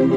Good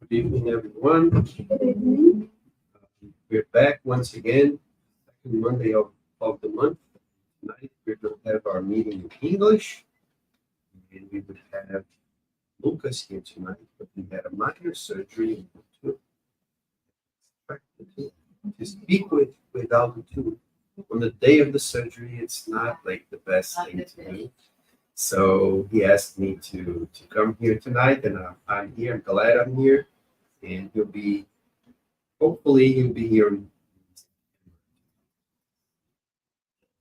evening, everyone. We're back once again, second Monday of the month. Tonight, we're going to have our meeting in English, and we would have Lucas here tonight, but he had a minor surgery to speak without the tube. On the day of the surgery, it's not like the best thing to do. So he asked me to come here tonight, and I'm here. I'm glad I'm here, and hopefully he'll be here.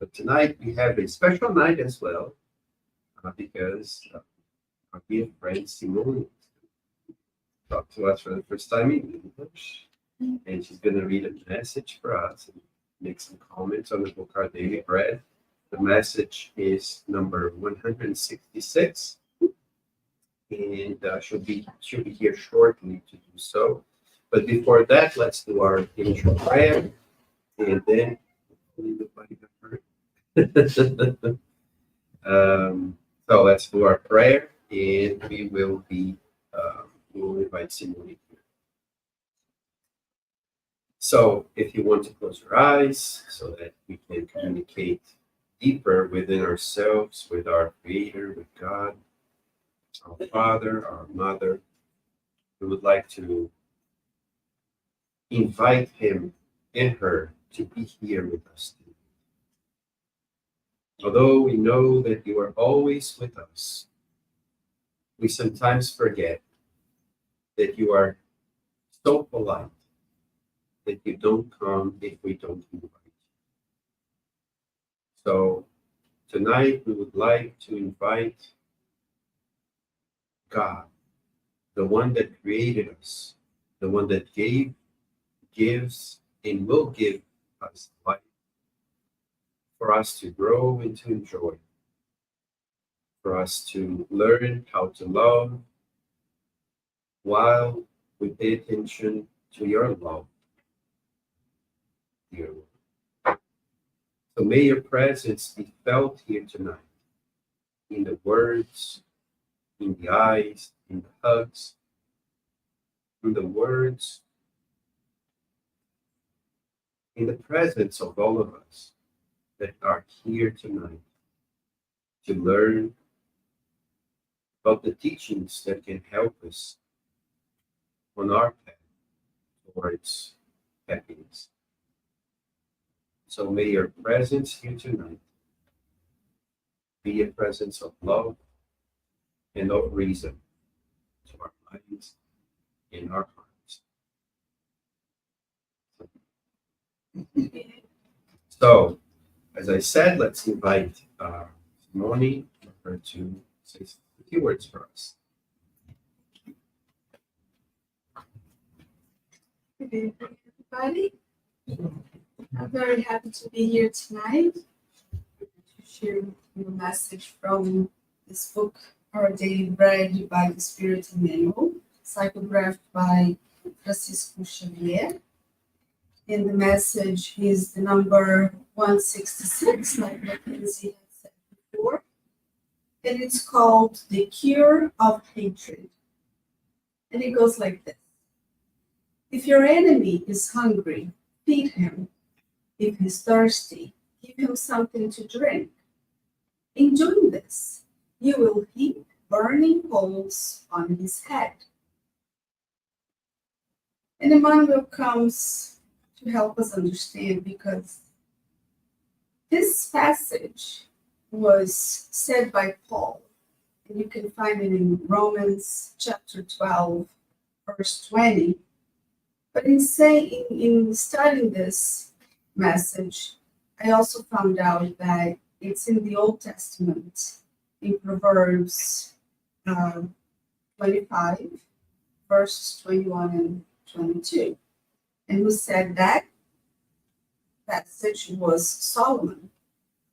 But tonight we have a special night as well, because our dear friend Simone talked to us for the first time in English, and she's going to read a message for us and make some comments on the book Our Daily Bread. The message is number 166, and she'll be here shortly to do so. But before that, let's do our initial prayer, and then nobody got hurt. So let's do our prayer, and we will invite Simone here. So if you want to close your eyes so that we can communicate deeper within ourselves, with our Creator, with God, our Father, our Mother, we would like to invite him and her to be here with us today. Although we know that you are always with us, we sometimes forget that you are so polite that you don't come if we don't invite you. So tonight we would like to invite God, the one that created us, the one that gives, and will give us life, for us to grow and to enjoy, for us to learn how to love while we pay attention to your love, dear Lord. So may your presence be felt here tonight, in the words, in the eyes, in the hugs, in the words, in the presence of all of us that are here tonight to learn about the teachings that can help us on our path towards happiness. So may your presence here tonight be a presence of love and of reason to our minds and our hearts. So, as I said, let's invite Simone for her to say a few words for us. Good evening, everybody. I'm very happy to be here tonight to share a message from this book, Our Daily Bread by Spiritism, psychographed by Francisco Xavier. And the message is the number 166, like Mackenzie had said before. And it's called The Cure of Hatred. And it goes like this. If your enemy is hungry, feed him. If he's thirsty, give him something to drink. In doing this, you will heap burning coals on his head. And Emmanuel comes to help us understand, because this passage was said by Paul, and you can find it in Romans chapter 12, verse 20. But in studying this message, I also found out that it's in the Old Testament, in Proverbs 25, verses 21 and 22. And who said that passage was Solomon,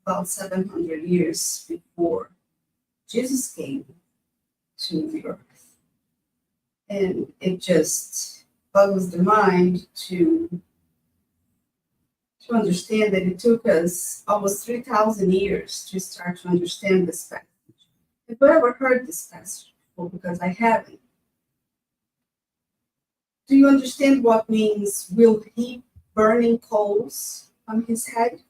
about 700 years before Jesus came to the earth. And it just boggles the mind to understand that it took us almost 3,000 years to start to understand this passage. Have you ever heard this passage before? Because I haven't. Do you understand what means will heap burning coals on his head?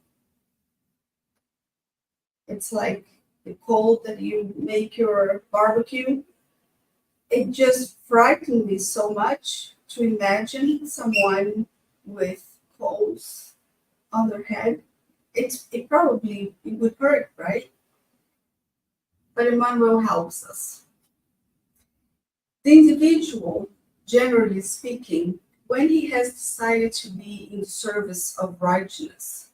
It's like the coal that you make your barbecue. It just frightened me so much to imagine someone with coals on their head. It would hurt, right? But Emmanuel helps us. The individual, generally speaking, when he has decided to be in service of righteousness,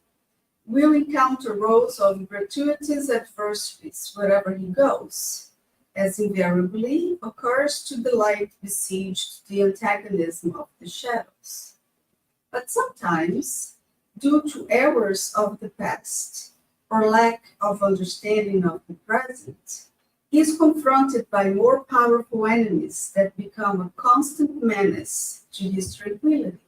will encounter rows of gratuitous adversities wherever he goes, as invariably occurs to the light besieged the antagonism of the shadows. But sometimes, due to errors of the past or lack of understanding of the present, he is confronted by more powerful enemies that become a constant menace to his tranquility.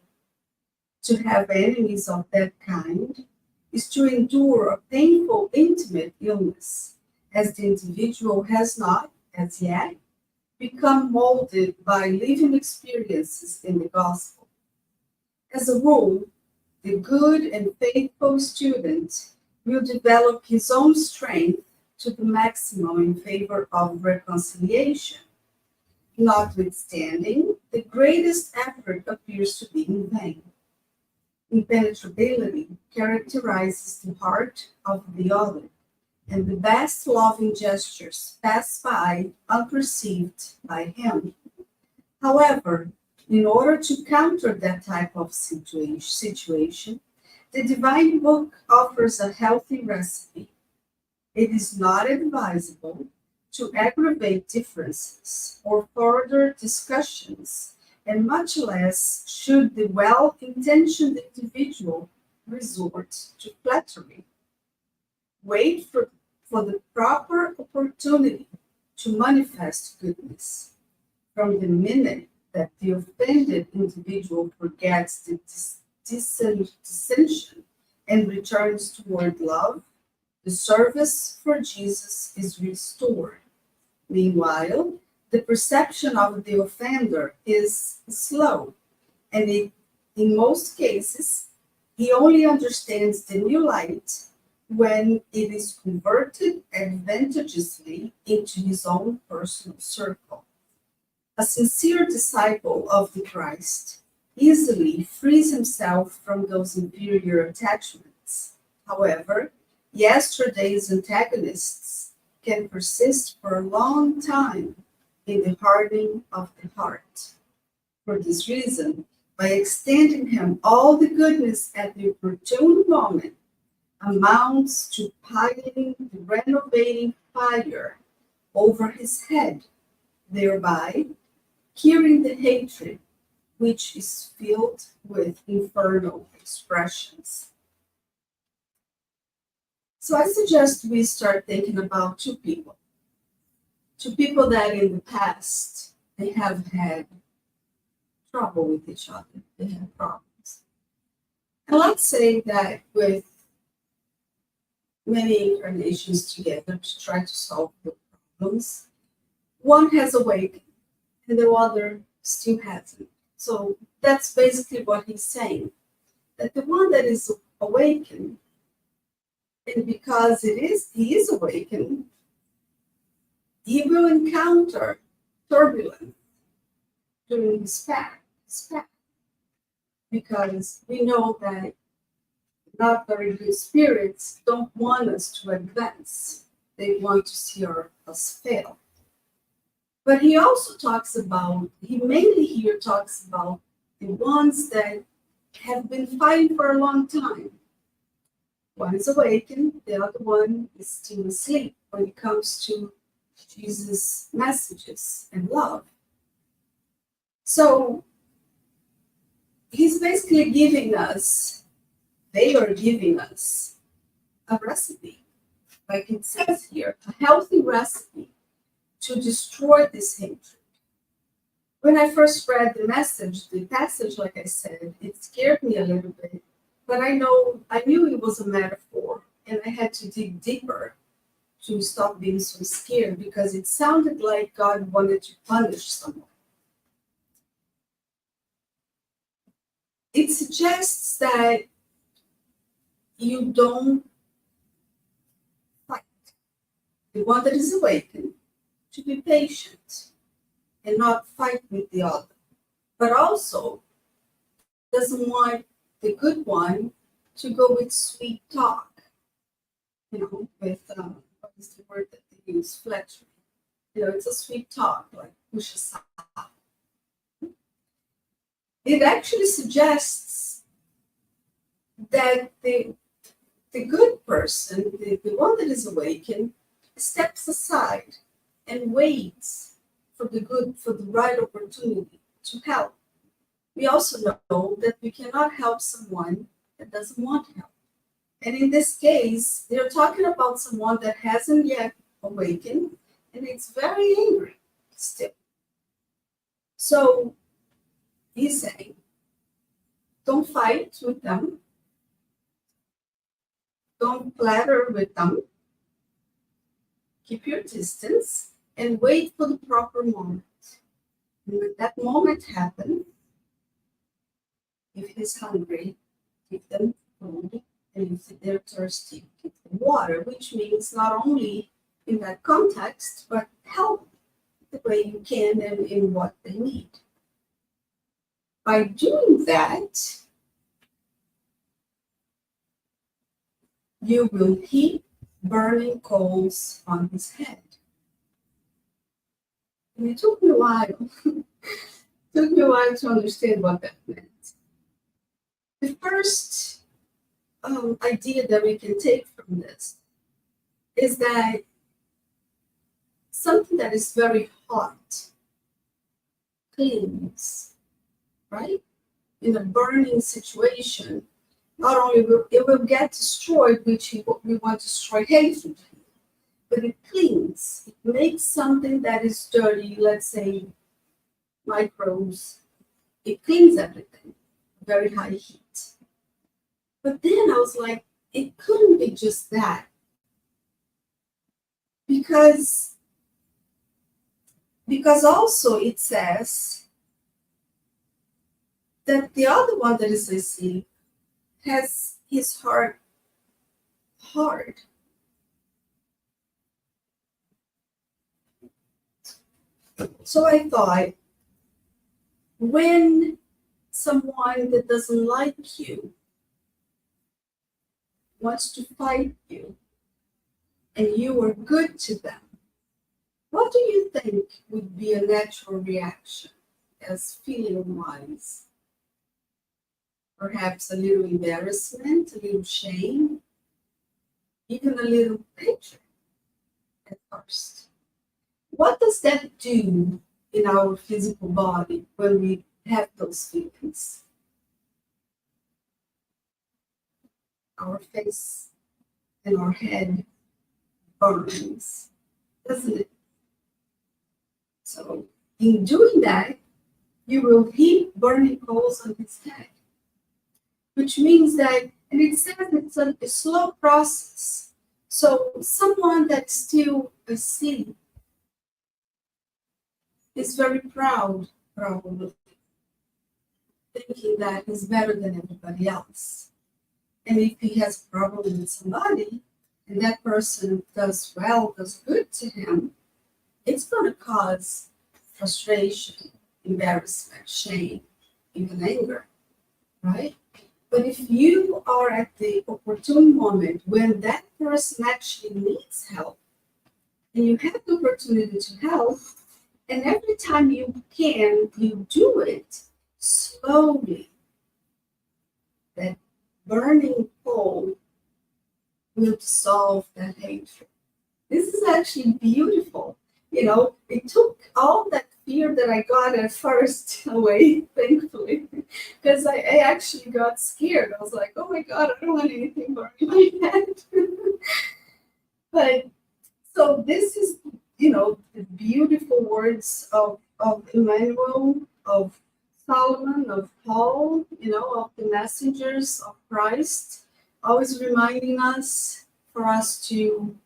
To have enemies of that kind is to endure a painful, intimate illness, as the individual has not, as yet, become molded by living experiences in the gospel. As a rule, the good and faithful student will develop his own strength to the maximum in favor of reconciliation. Notwithstanding, the greatest effort appears to be in vain. Impenetrability characterizes the heart of the other, and the best loving gestures pass by unperceived by him. However, in order to counter that type of situation, the Divine Book offers a healthy recipe. It is not advisable to aggravate differences or further discussions, and much less should the well-intentioned individual resort to flattery. Wait for the proper opportunity to manifest goodness. From the minute that the offended individual forgets the dissension and returns toward love, the service for Jesus is restored. Meanwhile, the perception of the offender is slow, and in most cases, he only understands the new light when it is converted advantageously into his own personal circle. A sincere disciple of the Christ easily frees himself from those inferior attachments. However, yesterday's antagonists can persist for a long time in the hardening of the heart. For this reason, by extending him all the goodness at the opportune moment, amounts to piling the renovating fire over his head, thereby curing the hatred which is filled with infernal expressions. So I suggest we start thinking about two people that in the past, they have had trouble with each other. They have problems. And let's say that with many incarnations together to try to solve the problems, one has awakened and the other still hasn't. So that's basically what he's saying, that the one that is awakened, and because he is awakened, he will encounter turbulence during his path, because we know that not very good spirits don't want us to advance. They want to see us fail. But he also he mainly here talks about the ones that have been fighting for a long time. One is awakened, the other one is still asleep when it comes to Jesus' messages and love. So he's basically giving us, they are giving us a recipe, like it says here, a healthy recipe to destroy this hatred. When I first read the passage, like I said, it scared me a little bit, but I knew it was a metaphor, and I had to dig deeper to stop being so scared, because it sounded like God wanted to punish someone. It suggests that you don't fight. The one that is awakened, to be patient and not fight with the other, but also doesn't want the good one to go with sweet talk, with what is the word that they use, flattery. It's a sweet talk, like push aside. It actually suggests that the good person, the one that is awakened, steps aside and waits for the right opportunity to help. We also know that we cannot help someone that doesn't want help. And in this case, they're talking about someone that hasn't yet awakened, and it's very angry still. So he's saying, don't fight with them. Don't flatter with them. Keep your distance and wait for the proper moment. And when that moment happens, if he's hungry, give them food. And if they're thirsty, give them water, which means not only in that context, but help the way you can and in what they need. By doing that, you will heap burning coals on his head. And it took me a while. To understand what that meant. The first idea that we can take from this is that something that is very hot cleans, right? In a burning situation, not only will it get destroyed, which we want to destroy hatred, but it cleans. It makes something that is dirty, let's say microbes, it cleans everything, very high heat. But then I was like, it couldn't be just that. Because also it says that the other one that is asleep has his heart hard. So I thought, when someone that doesn't like you wants to fight you and you are good to them, what do you think would be a natural reaction as feeling-wise? Perhaps a little embarrassment, a little shame, even a little hatred at first. What does that do in our physical body when we have those feelings? Our face and our head burns, doesn't it? So in doing that, you will heap burning coals on his head, which means that, and it says it's a slow process. So someone that's still asleep is very proud, probably, thinking that he's better than everybody else. And if he has a problem with somebody, and that person does good to him, it's going to cause frustration, embarrassment, shame, even anger, right? But if you are at the opportune moment when that person actually needs help, and you have the opportunity to help, and every time you can, you do it, slowly that burning coal will dissolve that hatred. This is actually beautiful. It took all that fear that I got at first away, thankfully, because I actually got scared. I was like, oh my God, I don't want anything burning my head. But so this is, the beautiful words of Emmanuel, of Solomon, of Paul, of the messengers of Christ, always reminding us for us to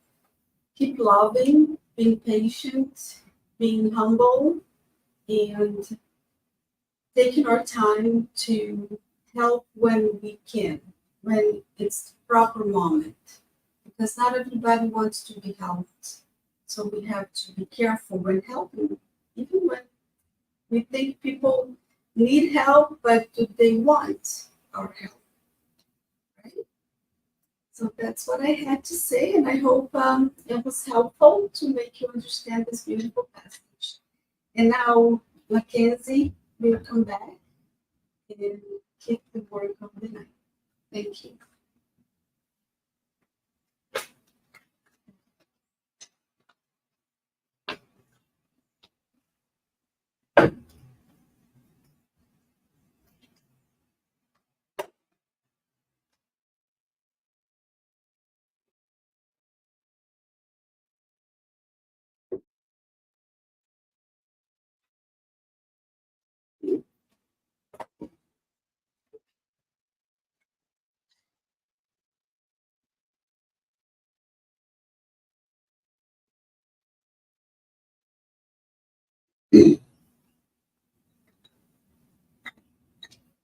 keep loving, being patient, being humble, and taking our time to help when we can, when it's the proper moment. Because not everybody wants to be helped. So we have to be careful when helping, even when we think people need help, but do they want our help? Right? So that's what I had to say, and I hope it was helpful to make you understand this beautiful passage. And now Mackenzie will come back and keep the work of the night. Thank you.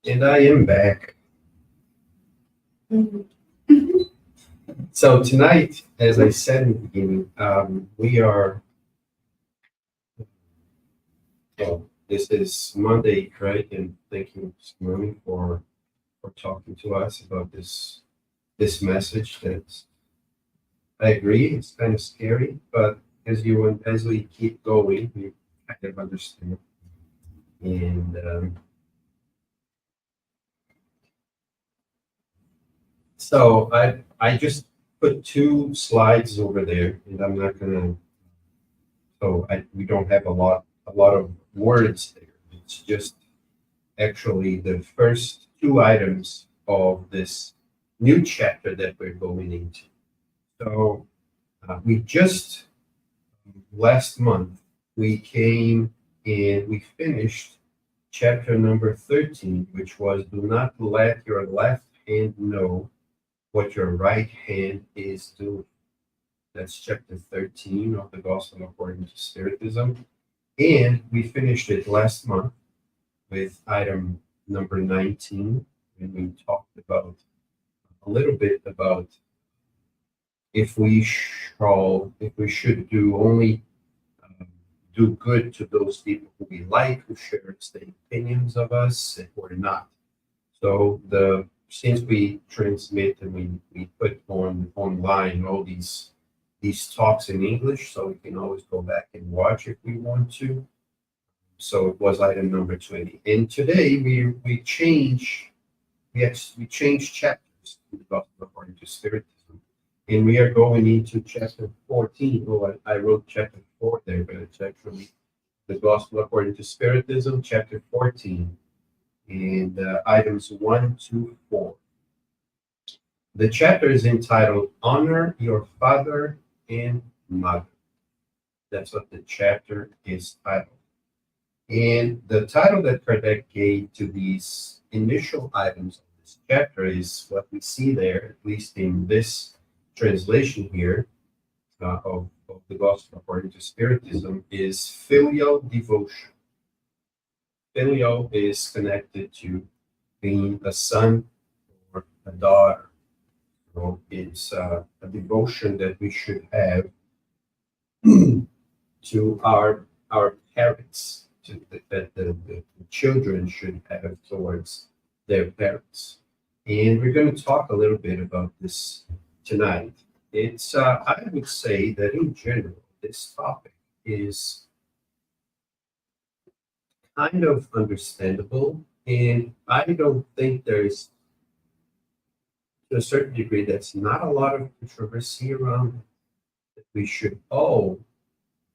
And I am back. Mhm. So tonight, as I said in the beginning, we are, well, this is Monday, Craig, and thank you, Simone, for talking to us about this message that I agree, it's kind of scary, but as we keep going, we kind of understand. And so I just put two slides over there, and I'm not gonna. So we don't have a lot of words there. It's just actually the first two items of this new chapter that we're going into. So we just last month we came and we finished chapter number 13, which was do not let your left hand know what your right hand is doing. That's chapter 13 of the Gospel according to Spiritism. And we finished it last month with item number 19, when we talked about a little bit about if we should do only um, do good to those people who we like, who share the opinions of us, or not. So since we transmit and we put online all these talks in English, so we can always go back and watch if we want to. So it was item number 20. And today we change chapters in the Gospel according to Spiritism. And we are going into chapter 14. Oh, I wrote chapter 4 there, but it's actually the Gospel according to Spiritism, chapter 14, and items 1 to 4. The chapter is entitled Honor Your Father and Mother. That's what the chapter is titled. And the title that Kardec gave to these initial items of this chapter is what we see there, at least in this translation here of the Gospel according to Spiritism, is Filial Devotion. Filial is connected to being a son or a daughter. So it's a devotion that we should have to our parents, that the children should have towards their parents. And we're going to talk a little bit about this tonight. It's I would say that in general, this topic is kind of understandable And I don't think there's, to a certain degree, that's not a lot of controversy around it. That we should all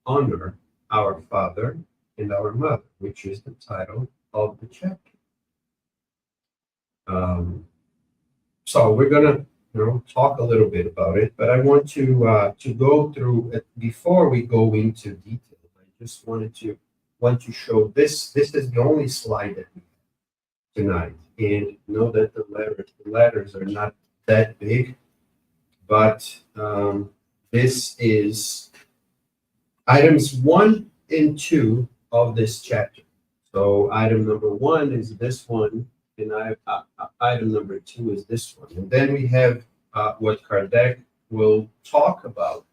honor our father and our mother, which is the title of the chapter. So we're gonna, talk a little bit about it, but I want to go through it before we go into detail. I just want to show this. This is the only slide that we have tonight, and know that the letters are not that big, but this is items 1 and 2 of this chapter. So item number 1 is this one, and item number 2 is this one. And then we have what Kardec will talk about.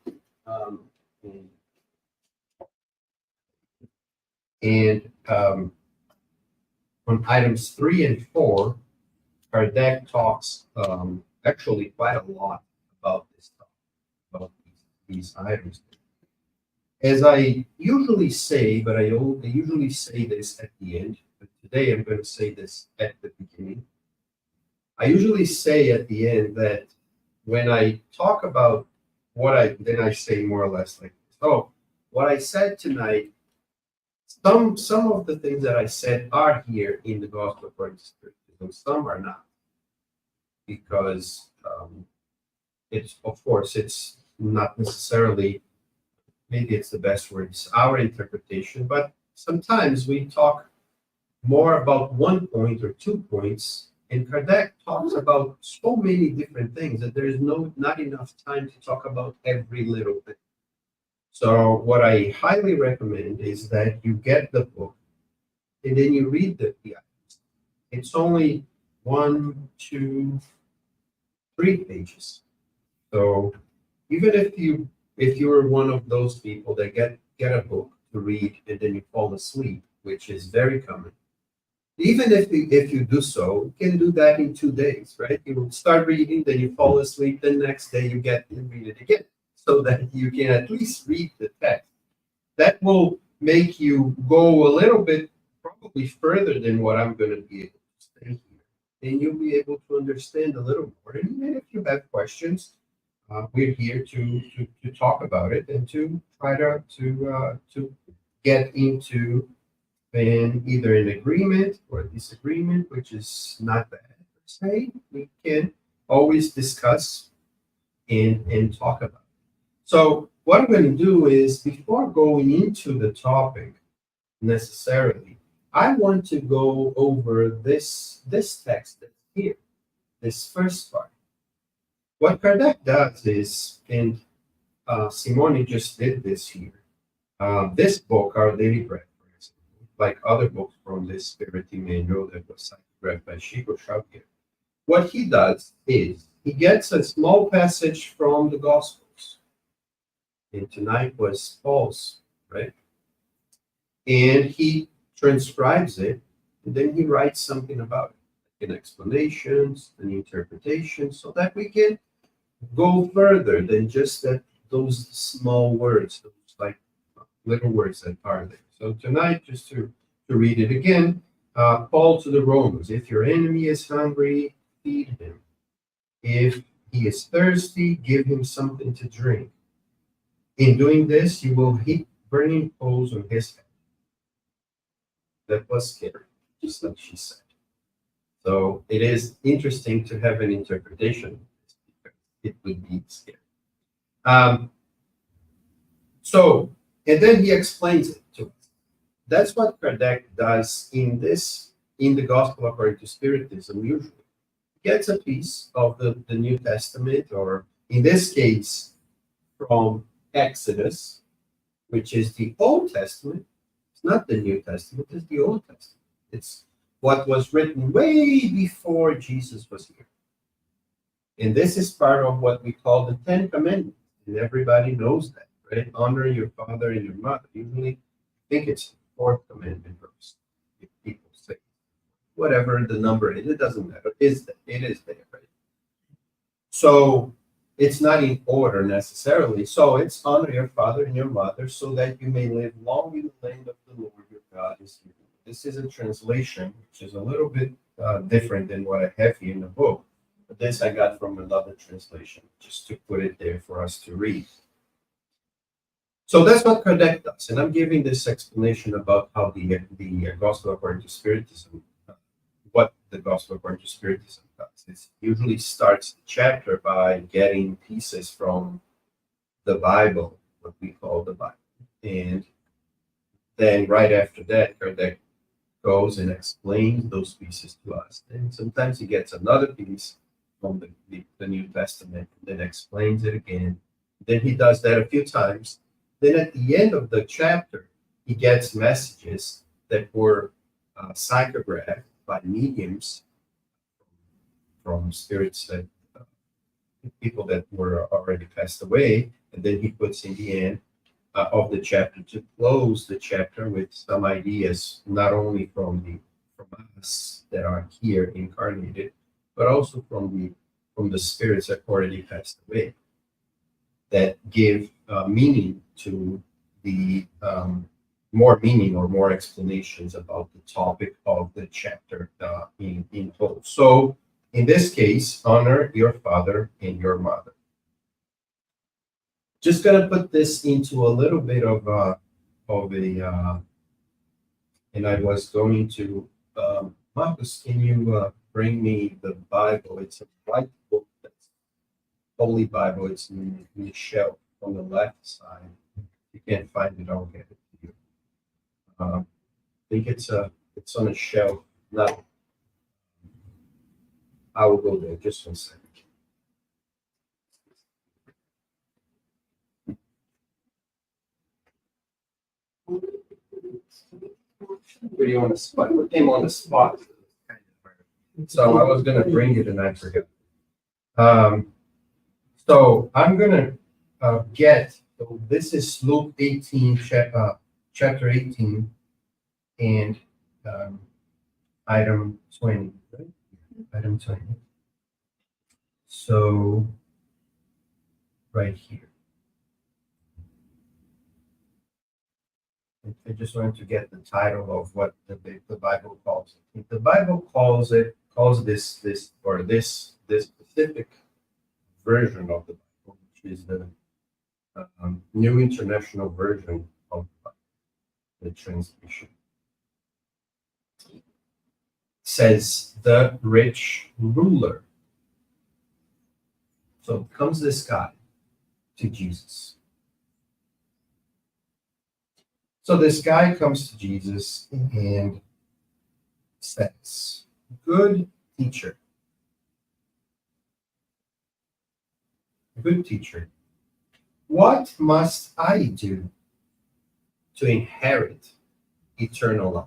And on items 3 and 4, Kardec talks actually quite a lot about this topic, about these items. As I usually say, but I usually say this at the end, but today I'm going to say this at the beginning. I usually say at the end that when I talk about then I say more or less like this. Oh, what I said tonight, some of the things that I said are here in the Gospel according to Spiritism, some are not. Because it's not necessarily, maybe it's the best word, it's our interpretation, but sometimes we talk more about 1 point or 2 points, and Kardec talks about so many different things that there is not enough time to talk about every little thing. So what I highly recommend is that you get the book and then you read the items. It's only 1, 2, 3 pages. So even if you're one of those people that get a book to read and then you fall asleep, which is very common, even if you do so, you can do that in 2 days, right? You will start reading, then you fall asleep, the next day you get and read it again, so that you can at least read the text. That will make you go a little bit, probably further than what I'm going to be able to say here. And you'll be able to understand a little more. And even if you have questions, we're here to talk about it and to try to get into either an agreement or a disagreement, which is not bad per se. We can always discuss and talk about it. So what I'm going to do is, before going into the topic necessarily, I want to go over this text that's here, this first part. What Kardec does is, and Simone just did this here, this book, Our Daily Bread, for example, like other books from this Spiritism manual that was typed by Chico Xavier, what he does is he gets a small passage from the Gospels, and tonight was Paul's, right? And he transcribes it, and then he writes something about it, an explanations, an interpretation, so that we can go further than just those small words, those like little words that are there. So tonight, just to read it again, Paul to the Romans: if your enemy is hungry, feed him. If he is thirsty, give him something to drink. In doing this, you will heap burning coals on his head. That was scary, just like she said. So it is interesting to have an interpretation, because it would be scary. And then he explains it to us. That's what Kardec does in the Gospel according to Spiritism. Usually, he gets a piece of the New Testament, or in this case, from Exodus, which is the Old Testament. It's not the New Testament, it's the Old Testament. It's what was written way before Jesus was here. And this is part of what we call the 10 Commandments. And everybody knows that, right? Honor your father and your mother. Usually, I think it's the 4th commandment verse. If people say whatever the number is, it doesn't matter. It is there, right? So it's not in order necessarily. So it's honor your father and your mother, so that you may live long in the land of the Lord your God is giving you. this is a translation, which is a little bit different than what I have here in the book. But this I got from another translation, just to put it there for us to read. So that's what Kardec does. And I'm giving this explanation about how the Gospel according to Spiritism, what the Gospel according to Spiritism does. It usually starts the chapter by getting pieces from the Bible, what we call the Bible. And then right after that, Kardec goes and explains those pieces to us. And sometimes he gets another piece from the New Testament, and then explains it again. Then he does that a few times. Then at the end of the chapter, he gets messages that were psychographed by mediums from spirits that people that were already passed away. And then he puts in the end of the chapter to close the chapter with some ideas, not only from us that are here incarnated, but also from the spirits that already passed away, that give meaning to the more meaning or more explanations about the topic of the chapter in whole. So in this case, honor your father and your mother. Just gonna put this into a little bit of a and I was going to, Marcus, can you bring me the Bible? It's a white book, that's Holy Bible. It's in the shelf on the left side. If you can't find it, I'll get it to you. I think it's on a shelf. Now, I will go there, just 1 second. Put on the spot. Put him on the spot. So I was gonna bring it and I forgot. So I'm gonna get. So this is Luke 18, chapter 18, and item 20. Right? Item 20. So right here. I just wanted to get the title of what the Bible calls it. The Bible calls this specific version of the Bible, which is the New International Version of the Bible, the translation. Says the rich ruler. So comes this guy to Jesus. So this guy comes to Jesus and says, good teacher, what must I do to inherit eternal life?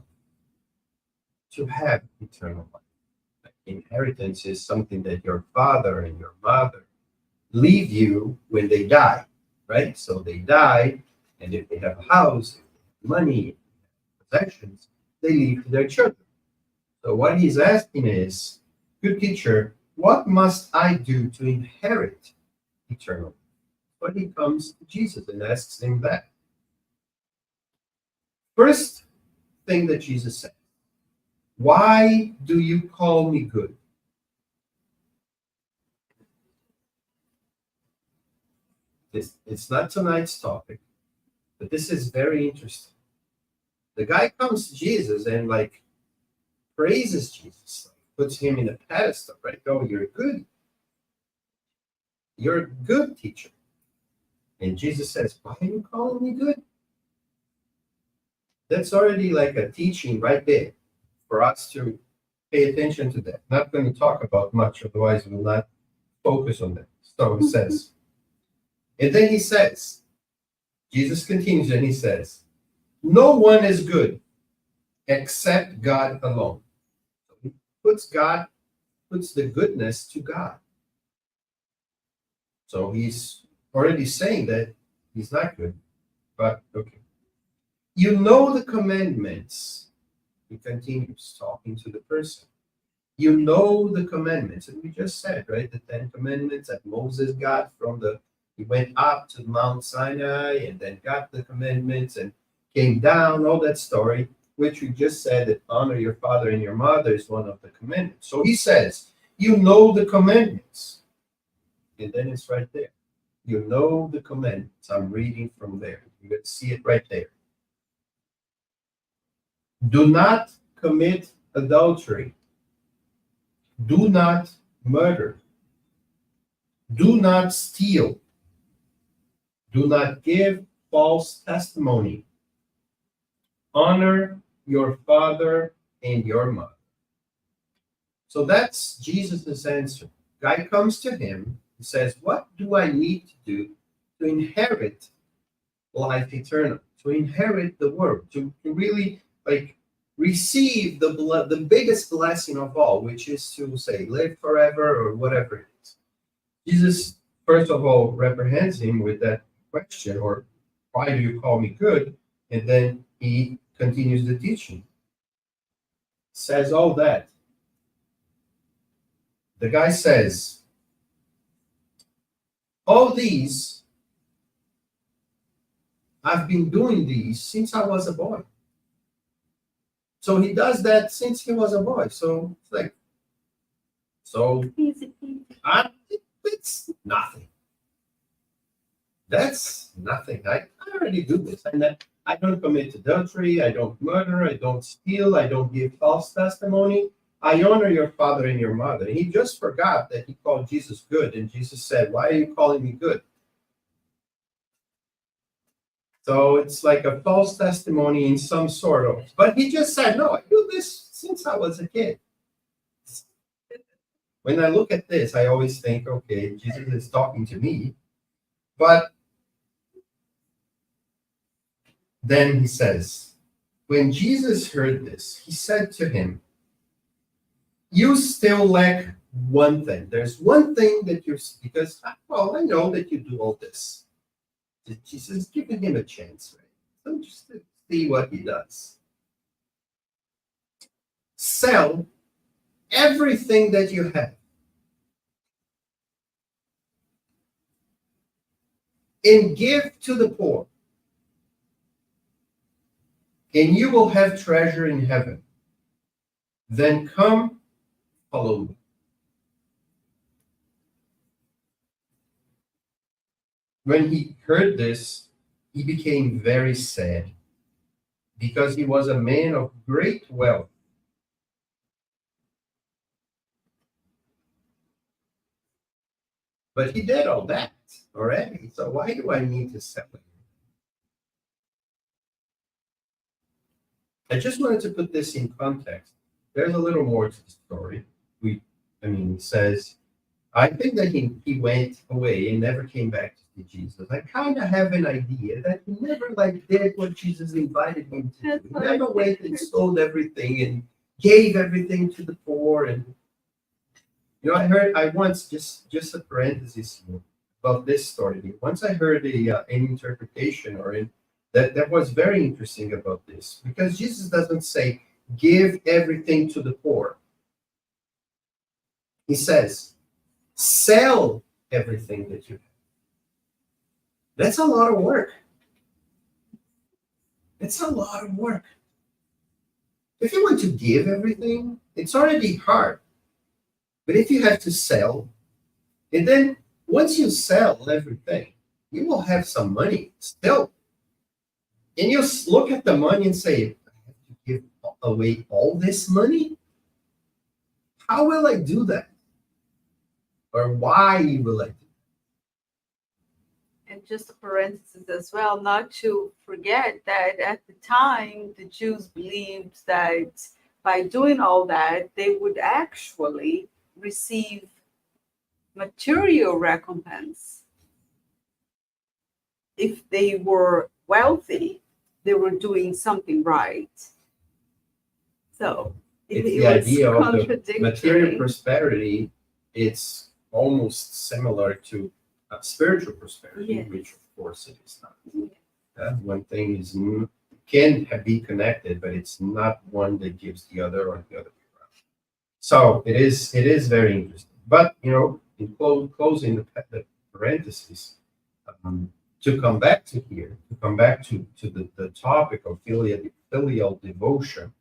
To have eternal life. Inheritance is something that your father and your mother leave you when they die, right? So they die, and if they have a house, money, possessions, they leave to their children. So what he's asking is, good teacher, what must I do to inherit eternal life? But he comes to Jesus and asks him that. First thing that Jesus said, why do you call me good? It's not tonight's topic, but this is very interesting. The guy comes to Jesus and praises Jesus, puts him in a pedestal, right? Oh, you're good. You're a good teacher. And Jesus says, why are you calling me good? That's already like a teaching right there for us to pay attention to that. Not going to talk about much, otherwise we'll not focus on that. So he says, and then he says, Jesus continues and he says, no one is good except God alone. So he puts the goodness to God. So he's already saying that he's not good, but okay. You know the commandments. He continues talking to the person. You know the commandments. And we just said, right, the 10 commandments that Moses got he went up to Mount Sinai and then got the commandments and came down, all that story. which we just said that honor your father and your mother is one of the commandments. So he says, you know the commandments. And then it's right there. You know the commandments. I'm reading from there. You can see it right there. Do not commit adultery. Do not murder. Do not steal. Do not give false testimony. Honor your father and your mother. So that's Jesus' answer. Guy comes to him and says, what do I need to do to inherit life eternal, to inherit the world, to really receive the biggest blessing of all, which is to say, live forever or whatever it is. Jesus, first of all, reprehends him with that question, or why do you call me good? And then he continues the teaching. Says all that. The guy says, all these, I've been doing these since I was a boy. So he does that since he was a boy. So it's like, it's nothing. That's nothing. I already do this. And I don't commit adultery. I don't murder. I don't steal. I don't give false testimony. I honor your father and your mother. And he just forgot that he called Jesus good. And Jesus said, why are you calling me good? So it's like a false testimony in some sort of. But he just said, no, I do this since I was a kid. When I look at this, I always think, okay, Jesus is talking to me. But then he says, when Jesus heard this, he said to him, you still lack one thing. There's one thing that you're, because, well, I know that you do all this. Jesus is giving him a chance, right? So just to see what he does. Sell everything that you have and give to the poor, and you will have treasure in heaven. Then come, follow me. When he heard this, he became very sad, because he was a man of great wealth. But he did all that already, so why do I need to sell it? I just wanted to put this in context. There's a little more to the story. It says, I think that he went away and never came back to see Jesus. I kind of have an idea that he never did what Jesus invited him to do. He never went and sold everything and gave everything to the poor. And I once, just a parenthesis about this story. Once I heard an interpretation that was very interesting about this, because Jesus doesn't say, give everything to the poor. He says, sell everything that you have. That's a lot of work. It's a lot of work. If you want to give everything, it's already hard. But if you have to sell, and then once you sell everything, you will have some money still. And you look at the money and say, I have to give away all this money? How will I do that? Or why will I do that? And just a parenthesis as well, not to forget that at the time, the Jews believed that by doing all that, they would actually receive material recompense. If they were wealthy, they were doing something right. So It's the idea of the material prosperity. It's almost similar to spiritual prosperity, Yes. which of course it is not. One thing can be connected, but it's not one that gives the other or the other way around. So it is very interesting. But in closing the parentheses, to come back to here, to come back to the topic of filial devotion,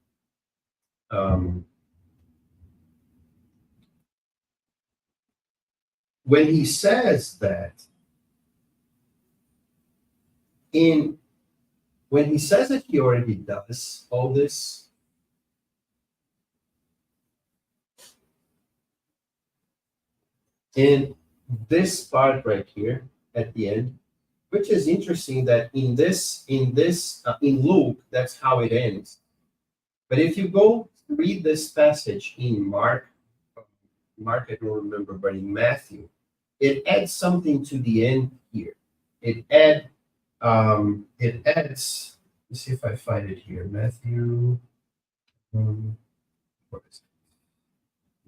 when he says that, when he says that he already does all this, in this part right here at the end, which is interesting that in Luke, that's how it ends. But if you go read this passage in Mark, I don't remember, but in Matthew, it adds something to the end here. It adds, let's see if I find it here. Matthew, what is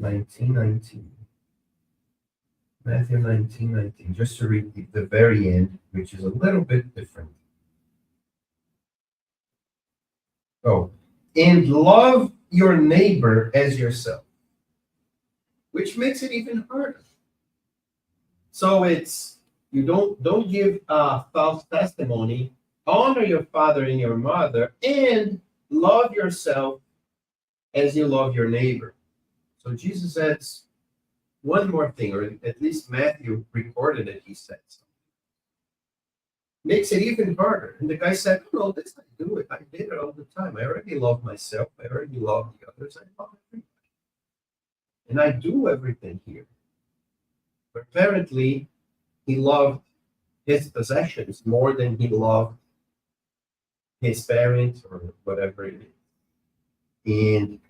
it? 19:19. Matthew 19:19, just to read the very end, which is a little bit different. Oh, and love your neighbor as yourself, which makes it even harder. So it's, you don't give false testimony, honor your father and your mother, and love yourself as you love your neighbor. So Jesus adds one more thing, or at least Matthew recorded it, he said something. Makes it even harder. And the guy said, "No, this I do it. I did it all the time. I already love myself. I already love the others. I love everybody. And I do everything here." But apparently, he loved his possessions more than he loved his parents or whatever it is. And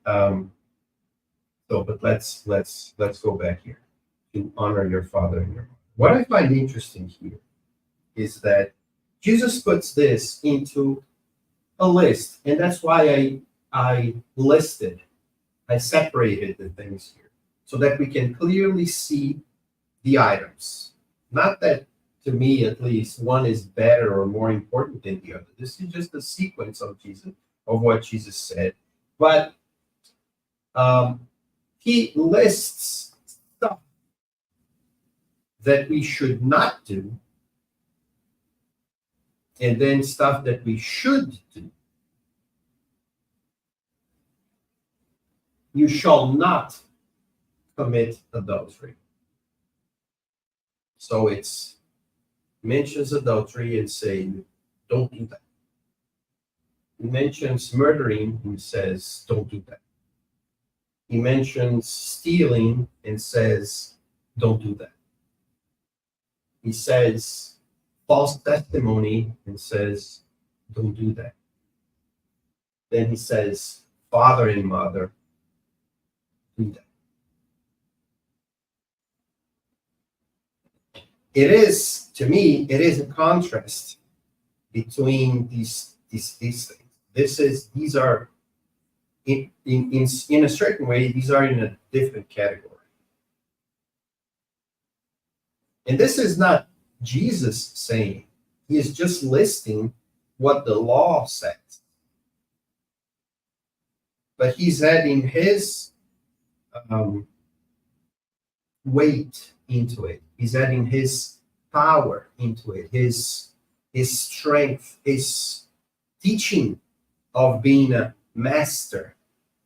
so, but let's go back here to honor your father and your mother. What I find interesting here is that Jesus puts this into a list, and that's why I separated the things here, so that we can clearly see the items. Not that, to me at least, one is better or more important than the other. This is just the sequence of what Jesus said. But he lists stuff that we should not do, and then stuff that we should do. You shall not commit adultery. So it's mentions adultery and saying, don't do that. He mentions murdering and says, don't do that. He mentions stealing and says, don't do that. He says false testimony and says, don't do that. Then he says, father and mother, do that. It is, to me, it is a contrast between these things. These are in a certain way, these are in a different category. And this is not Jesus saying, he is just listing what the law says. But he's adding his weight into it. He's adding his power into it, his strength, his teaching of being a master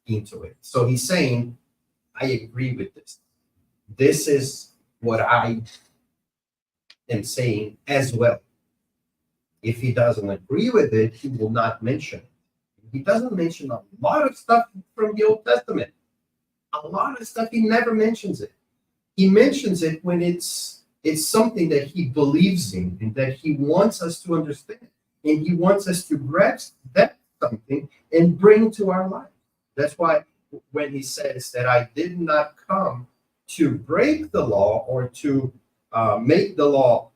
into it. So he's saying, I agree with this. This is what I am saying as well. If he doesn't agree with it, he will not mention it. He doesn't mention a lot of stuff from the Old Testament. A lot of stuff, he never mentions it. He mentions it when it's something that he believes in and that he wants us to understand. And he wants us to grasp that something and bring to our life. That's why when he says that I did not come to break the law or to make the law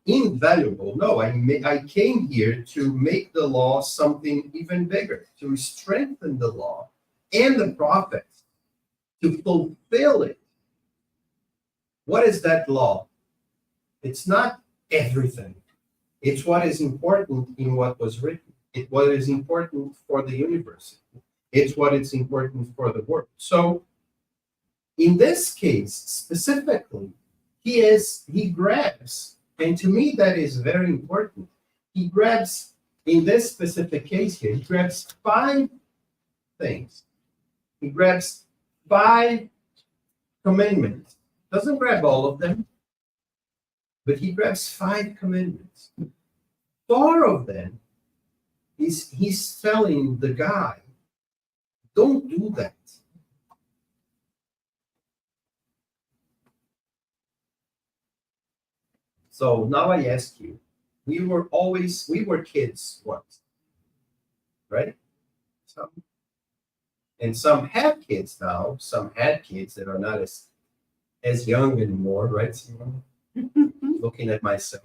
invaluable. No, I came here to make the law something even bigger, to strengthen the law and the prophets, to fulfill it. What is that law? It's not everything. It's what is important in what was written. It's what is important for the universe. It's what is important for the world. So in this case, specifically, he grabs And to me, that is very important. He grabs, in this specific case here, he grabs 5 things. He grabs 5 commandments. Doesn't grab all of them, but he grabs 5 commandments. 4 of them, he's telling the guy, don't do that. So now I ask you, we were kids once, right? Some have kids now, some had kids that are not as young anymore, right, Simone? Looking at myself.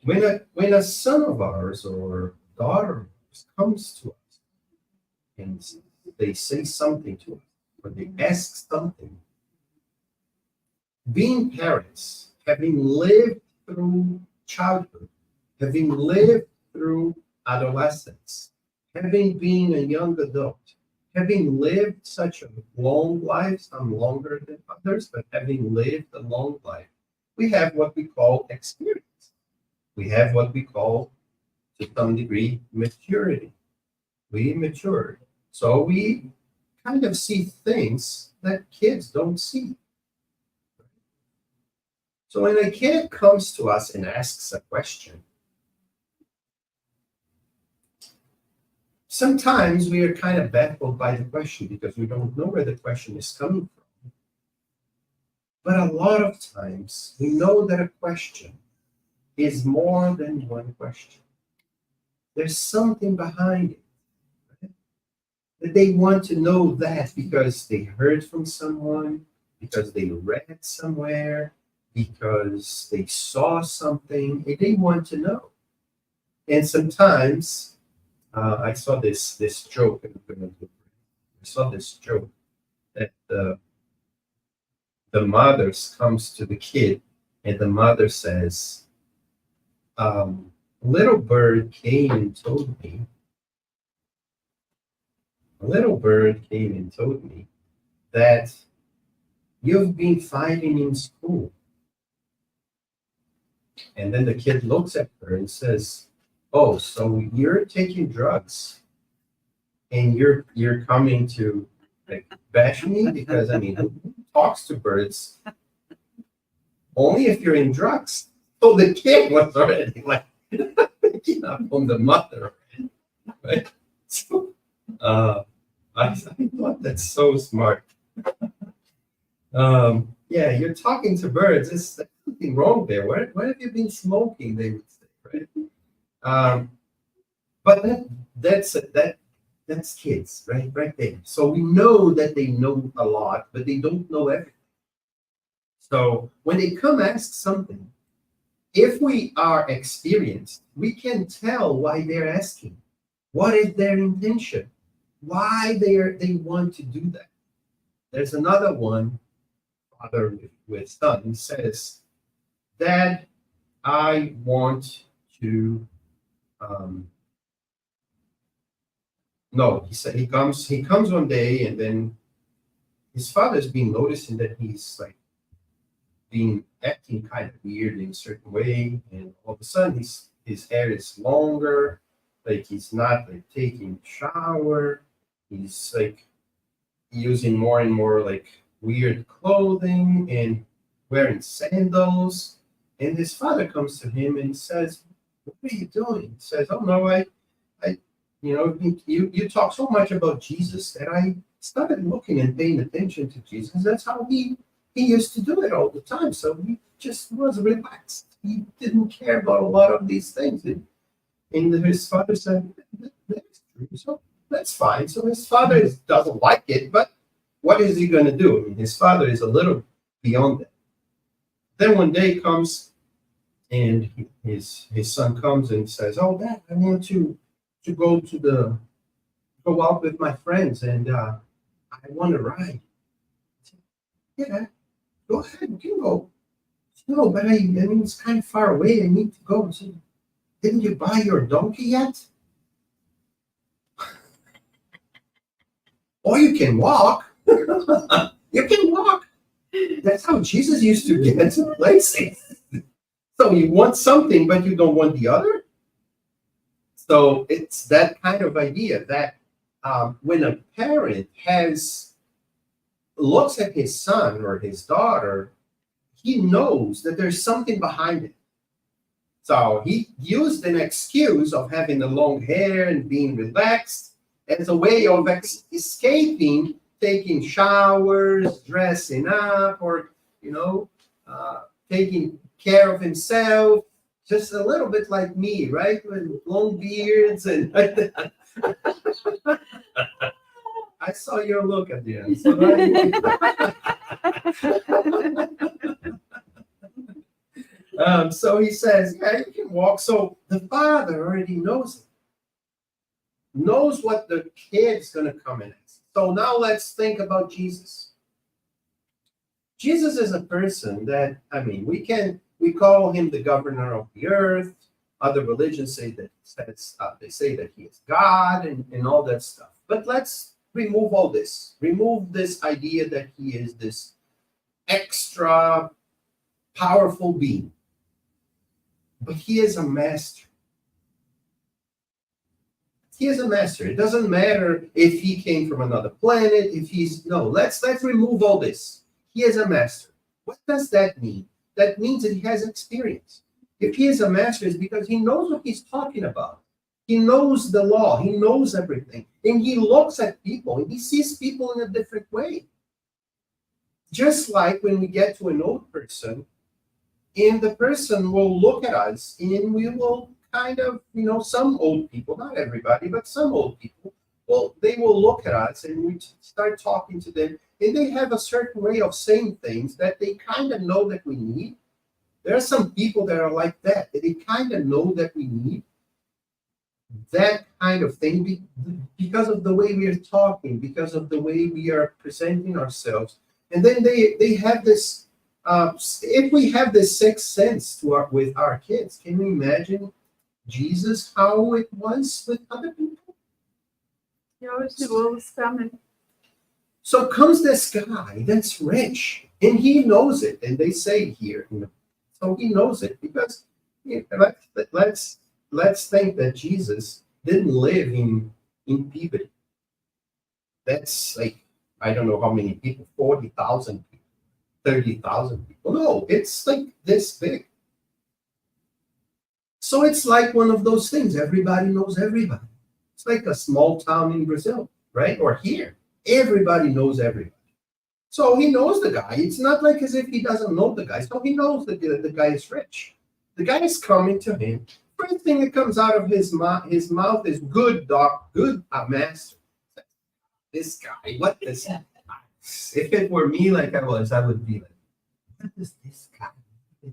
When a son of ours or daughter of ours comes to us and they say something to us, or they ask something, being parents, having lived through childhood, having lived through adolescence, having been a young adult, having lived such a long life, some longer than others, but having lived a long life, we have what we call experience. We have what we call, to some degree, maturity. We matured. So we kind of see things that kids don't see. So when a kid comes to us and asks a question, sometimes we are kind of baffled by the question because we don't know where the question is coming from. But a lot of times we know that a question is more than one question. There's something behind it. Right? That they want to know that because they heard from someone, because they read somewhere, because they saw something, and they want to know. And sometimes I saw this joke. I saw this joke that the mother comes to the kid, and the mother says, little bird came and told me. A little bird came and told me that you've been fighting in school. And then the kid looks at her and says, oh, so you're taking drugs and you're coming to like bash me? Because I mean, who talks to birds? Only if you're in drugs. So the kid was already like picking up on the mother, right? So I thought that's so smart. Yeah, you're talking to birds. There's something wrong there. What have you been smoking? They would say, right? But that's kids, right? Right there. So we know that they know a lot, but they don't know everything. So when they come ask something, if we are experienced, we can tell why they're asking. What is their intention? Why they want to do that? There's another one, father with son, says, Dad, I want to. No, he said he comes one day, and then his father's been noticing that he's like being acting kind of weird in a certain way, and all of a sudden his hair is longer, like he's not like taking a shower, he's like using more and more like weird clothing and wearing sandals. And his father comes to him and says, what are you doing? He says, oh no, I you talk so much about Jesus that I started looking and paying attention to Jesus. That's how he used to do it all the time. So he just was relaxed. He didn't care about a lot of these things. And his father said, that's true. So that's fine. So his father doesn't like it, but what is he going to do? I mean, his father is a little beyond that. Then one day comes, and his son comes and says, oh, Dad, I want to go out with my friends, and I want to ride. Yeah, go ahead, you can go. No, but I mean, it's kind of far away. I need to go. So, didn't you buy your donkey yet? Or you can walk. You can walk. That's how Jesus used to get to places. So you want something, but you don't want the other. So it's that kind of idea that when a parent looks at his son or his daughter, he knows that there's something behind it. So he used an excuse of having the long hair and being relaxed as a way of escaping taking showers, dressing up, or, taking care of himself. Just a little bit like me, right? With long beards and I saw your look at the end. So he says, yeah, you can walk. So the father already knows what the kid's going to come in as. So now let's think about Jesus. Jesus is a person that, we call him the governor of the earth. Other religions say that he is God and all that stuff. But let's remove all this. Remove this idea that he is this extra powerful being. But he is a master. He is a master. It doesn't matter if he came from another planet, let's remove all this. He is a master. What does that mean? That means that he has experience. If he is a master, it's because he knows what he's talking about. He knows the law. He knows everything. And he looks at people and he sees people in a different way. Just like when we get to an old person, and the person will look at us and we will kind of, some old people, not everybody, but some old people, they will look at us and we start talking to them, and they have a certain way of saying things that they kind of know that we need. There are some people that are like that they kind of know that we need that kind of thing because of the way we are talking, because of the way we are presenting ourselves. And then they have this, if we have this sixth sense with our kids, can you imagine Jesus, how it was with other people? He always knew what was coming. So comes this guy that's rich, and he knows it, and they say here, so he knows it because let's think that Jesus didn't live in Peabody. That's like, I don't know how many people, 40,000 people, 30,000 people. No, it's like this big. So it's like one of those things. Everybody knows everybody. It's like a small town in Brazil, right? Or here. Everybody knows everybody. So he knows the guy. It's not like as if he doesn't know the guy. So he knows that the guy is rich. The guy is coming to him. First thing that comes out of his mouth is good master. This guy, what is that? If it were me like I would be like, what does this guy do?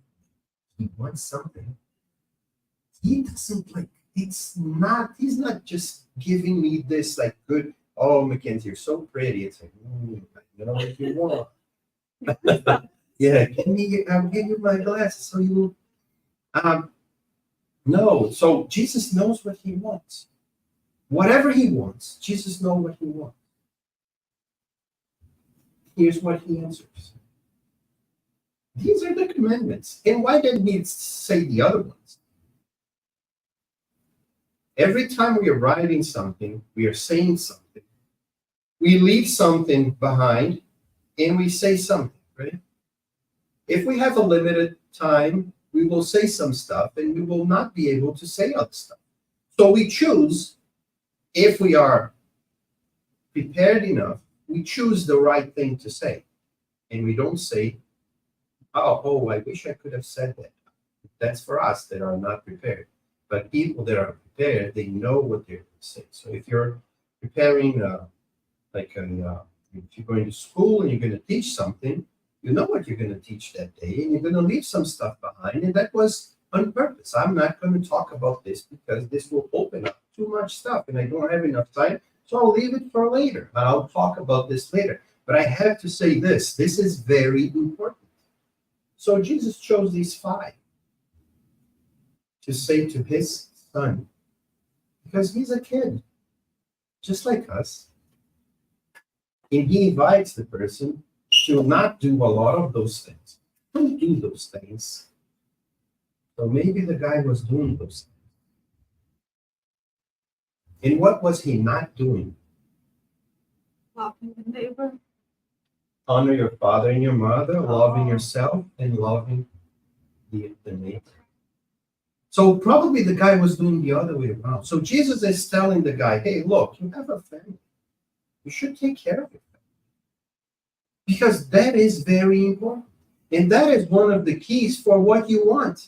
He wants something. He doesn't he's not just giving me this like good, oh, Mackenzie, you're so pretty. It's like, I know what you want. Yeah, I'll give you my glasses so you no. So Jesus knows what he wants. Whatever he wants, Jesus knows what he wants. Here's what he answers. These are the commandments. And why didn't he say the other ones? Every time we are writing something, we are saying something, we leave something behind and we say something, right? If we have a limited time, we will say some stuff and we will not be able to say other stuff. So we choose, if we are prepared enough, we choose the right thing to say. And we don't say, oh, I wish I could have said that. That's for us that are not prepared. But people that are prepared, they know what they're going to say. So if you're preparing, if you're going to school and you're going to teach something, you know what you're going to teach that day, and you're going to leave some stuff behind. And that was on purpose. I'm not going to talk about this because this will open up too much stuff, and I don't have enough time. So I'll leave it for later. I'll talk about this later. But I have to say this. This is very important. So Jesus chose these 5 to say to his son, because he's a kid, just like us. And he invites the person to not do a lot of those things. Don't do those things. So maybe the guy was doing those things. And what was he not doing? Loving the neighbor. Honor your father and your mother, loving Oh. yourself, and loving the neighbor. So probably the guy was doing the other way around. So Jesus is telling the guy, hey, look, you have a family. You should take care of it. Because that is very important. And that is one of the keys for what you want.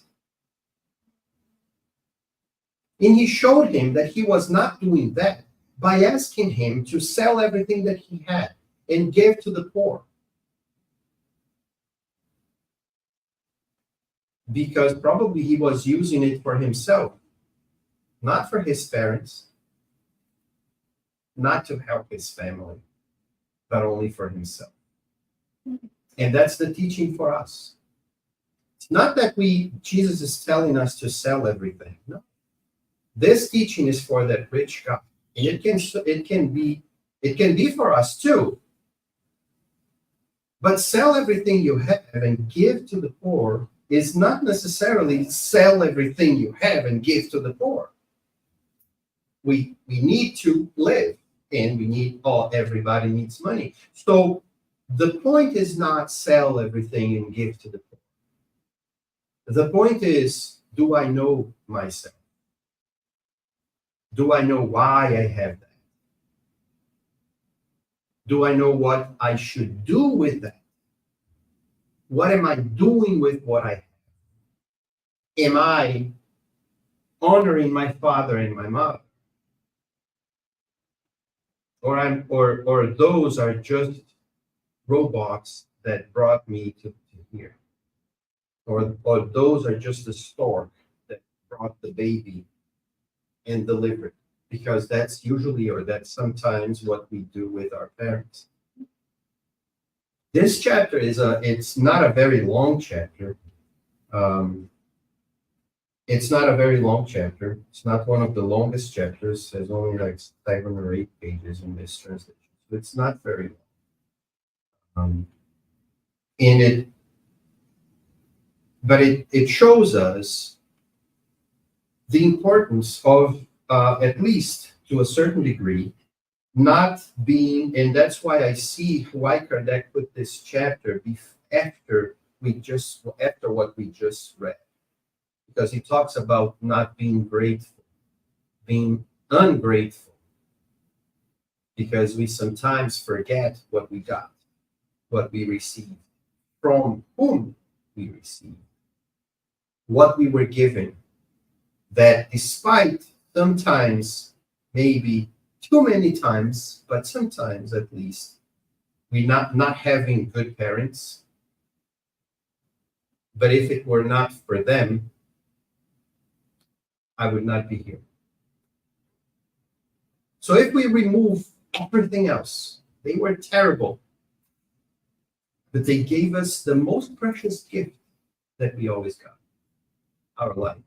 And he showed him that he was not doing that by asking him to sell everything that he had and give to the poor. Because probably he was using it for himself, not for his parents, not to help his family, but only for himself. And that's the teaching for us. It's not that Jesus is telling us to sell everything. No. This teaching is for that rich guy. And it can be for us too. But sell everything you have and give to the poor is not necessarily sell everything you have and give to the poor. We need to live, and everybody needs money. So the point is not sell everything and give to the poor. The point is, do I know myself? Do I know why I have that? Do I know what I should do with that? What am I doing with what I have? Am I honoring my father and my mother? Or those are just robots that brought me to here? Or those are just the stork that brought the baby and delivered? Because that's usually, or that's sometimes what we do with our parents. This chapter it's not a very long chapter. It's not a very long chapter. It's not one of the longest chapters. There's only like 7 or 8 pages in this translation. So it's not very long. But it shows us the importance of, at least to a certain degree, not being, and that's why I see why Kardec put this chapter after what we just read. Because he talks about not being grateful, being ungrateful, because we sometimes forget what we got, what we received, from whom we received, what we were given, that despite sometimes, maybe too many times, but sometimes at least, we not having good parents, but if it were not for them, I would not be here. So if we remove everything else, they were terrible, but they gave us the most precious gift that we always got, our life.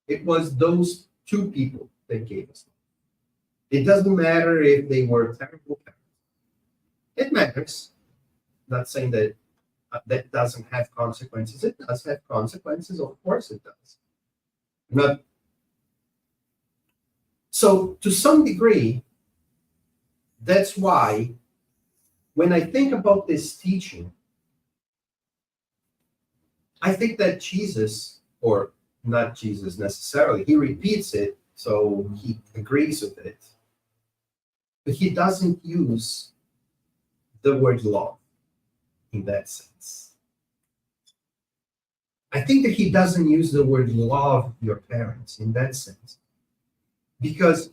It was those 2 people that gave us life. It doesn't matter if they were terrible parents. It matters. I'm not saying that that doesn't have consequences. It does have consequences. Of course it does. So to some degree, that's why when I think about this teaching, I think that Jesus, or not Jesus necessarily, he repeats it, so he agrees with it, but he doesn't use the word love in that sense. I think that he doesn't use the word love your parents in that sense, because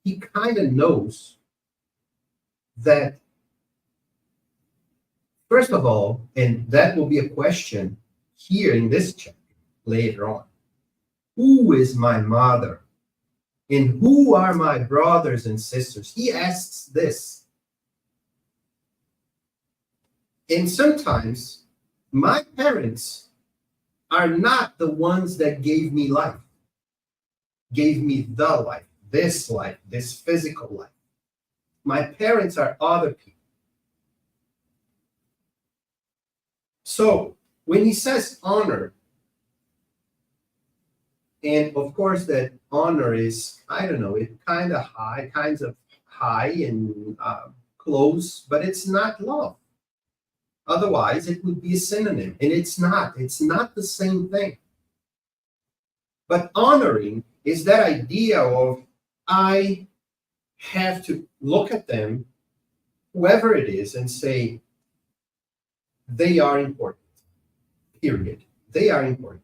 he kind of knows that, first of all, and that will be a question here in this chapter later on, who is my mother and who are my brothers and sisters? He asks this. And sometimes my parents are not the ones that gave me life, gave me the life, this physical life. My parents are other people. So when he says honor, and of course that honor is, I don't know, it kind of high and close, but it's not love. Otherwise, it would be a synonym, and it's not. It's not the same thing. But honoring is that idea of I have to look at them, whoever it is, and say, they are important, period. They are important.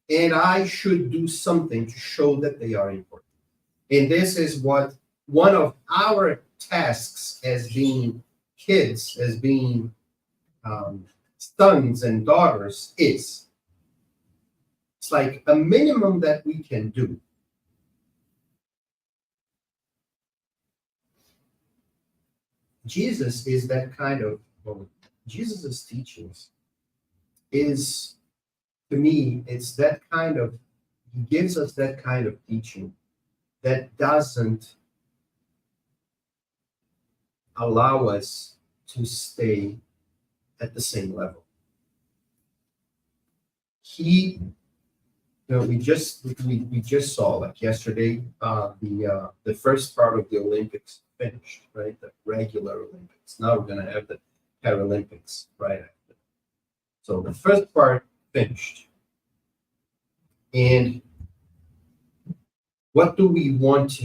And I should do something to show that they are important. And this is what one of our tasks as being kids, as being sons and daughters is. It's like a minimum that we can do. Jesus is that kind of, Jesus' teachings is, to me, it's that kind of, he gives us that kind of teaching that doesn't allow us to stay at the same level. He, we just saw, like yesterday, the first part of the Olympics finished, right? The regular Olympics. Now we're gonna have the Paralympics right after. So the first part finished. And what do they want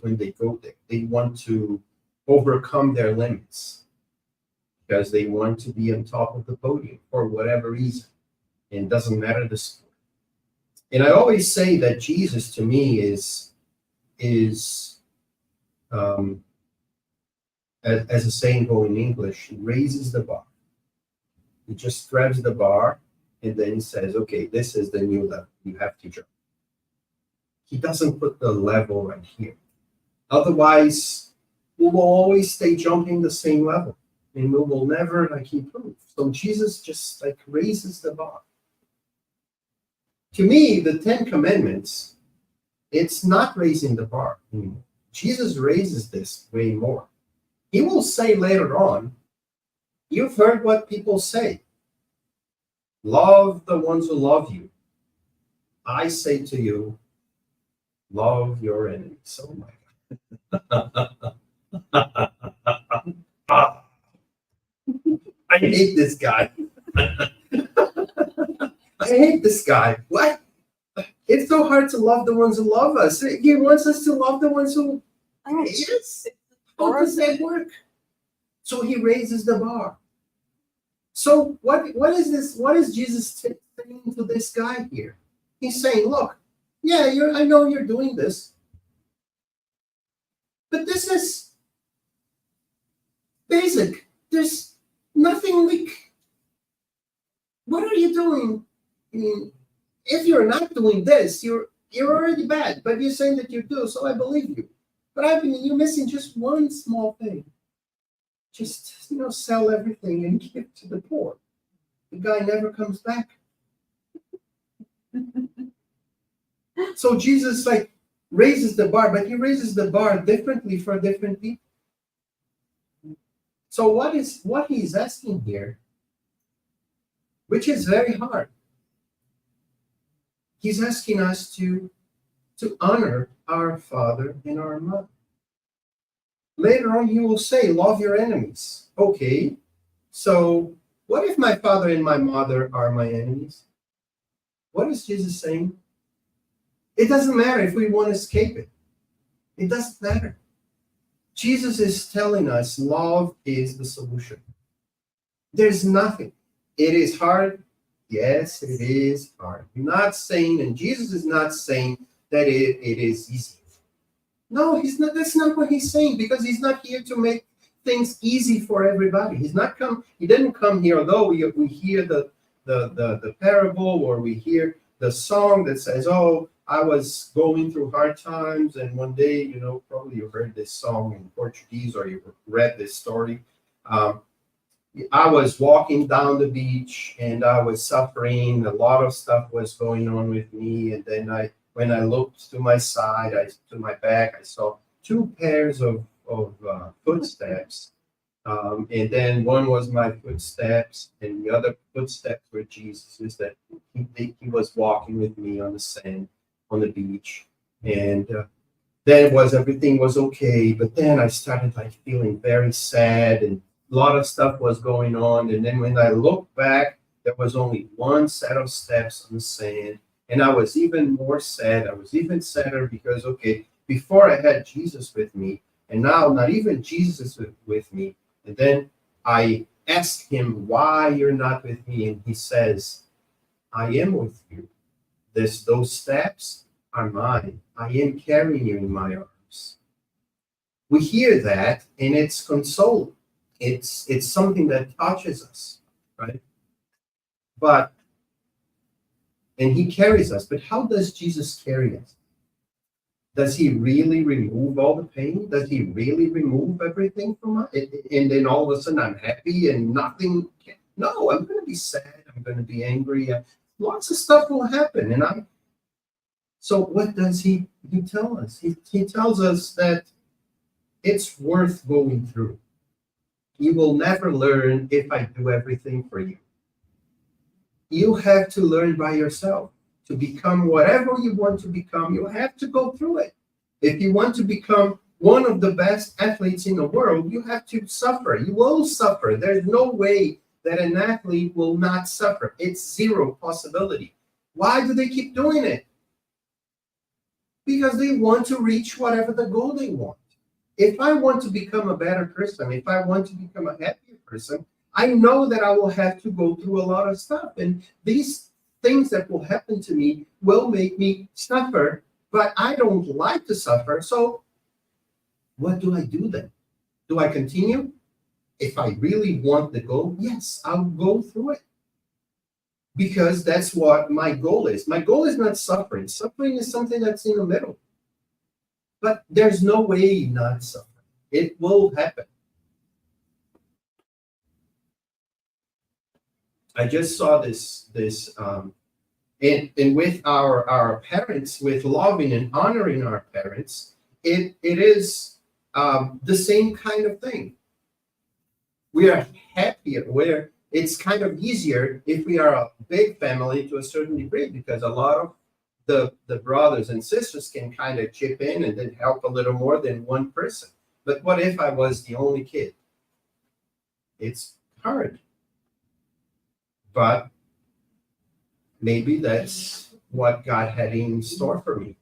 when they go there? They want to overcome their limits because they want to be on top of the podium for whatever reason. And it doesn't matter the sport. And I always say that Jesus to me is as a saying go in English, he raises the bar. He just grabs the bar and then he says, okay, this is the new level. You have to jump. He doesn't put the level right here. Otherwise, we will always stay jumping the same level and we will never improve. So Jesus just raises the bar. To me, the 10 Commandments, it's not raising the bar anymore. Jesus raises this way more. He will say later on, you've heard what people say. Love the ones who love you. I say to you, love your enemies. Oh my God. I hate this guy. I hate this guy. What? It's so hard to love the ones who love us. He wants us to love the ones who hate us. How does that work? So he raises the bar. So what is this? What is Jesus saying to this guy here? He's saying, look, yeah, I know you're doing this, but this is basic. There's nothing what are you doing? I mean, if you're not doing this, you're already bad, but you're saying that you do, so I believe you. But you're missing just one small thing. Just, sell everything and give to the poor. The guy never comes back. So Jesus raises the bar, but he raises the bar differently for different people. So what he's asking here, which is very hard, he's asking us to honor our father and our mother. Later on, he will say, love your enemies. Okay, so what if my father and my mother are my enemies? What is Jesus saying? It doesn't matter if we want to escape it. It doesn't matter. Jesus is telling us love is the solution. There's nothing. It is hard. Yes, it is hard. I'm not saying, and Jesus is not saying that it is easy. No, he's not. That's not what he's saying, because he's not here to make things easy for everybody. He didn't come here, although we hear the parable, or we hear the song that says, oh, I was going through hard times, and one day, probably you heard this song in Portuguese, or you read this story. I was walking down the beach and I was suffering. A lot of stuff was going on with me. And then when I looked to my side, to my back, I saw two pairs of footsteps. And then one was my footsteps, and the other footsteps were Jesus. Is that he was walking with me on the sand, on the beach, and then everything was okay. But then I started like feeling very sad, and a lot of stuff was going on. And then when I looked back, there was only one set of steps on the sand, and I was even more sad. I was even sadder because okay, before I had Jesus with me, and now not even Jesus is with me. And then I asked him why you're not with me, and he says, I am with you. Those steps are mine. I am carrying you in my arms. We hear that, and it's consoling. It's something that touches us, right? And he carries us. But how does Jesus carry us? Does he really remove all the pain? Does he really remove everything from us? And then all of a sudden I'm happy and nothing. No, I'm going to be sad. I'm going to be angry. Lots of stuff will happen. So what does he tell us? He tells us that it's worth going through. You will never learn if I do everything for you. You have to learn by yourself. To become whatever you want to become, you have to go through it. If you want to become one of the best athletes in the world, you have to suffer. You will suffer. There's no way that an athlete will not suffer. It's zero possibility. Why do they keep doing it? Because they want to reach whatever the goal they want. If I want to become a better person, if I want to become a happier person, I know that I will have to go through a lot of stuff. And these things that will happen to me will make me suffer, but I don't like to suffer. So what do I do then? Do I continue? If I really want the goal, yes, I'll go through it. Because that's what my goal is. My goal is not suffering. Suffering is something that's in the middle. But there's no way not suffering. It will happen. I just saw this and with our parents, with loving and honoring our parents, it is the same kind of thing. We are happier, where it's kind of easier if we are a big family to a certain degree, because a lot of the brothers and sisters can kind of chip in and then help a little more than one person. But what if I was the only kid? It's hard. But maybe that's what God had in store for me.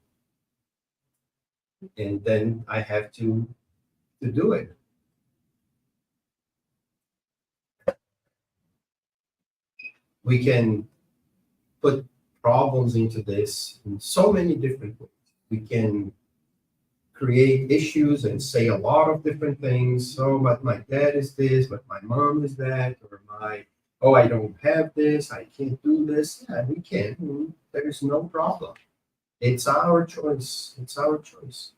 And then I have to do it. We can put problems into this in so many different ways. We can create issues and say a lot of different things. So, but my dad is this, but my mom is that, or I don't have this, I can't do this. Yeah, we can. There's no problem. It's our choice. It's our choice.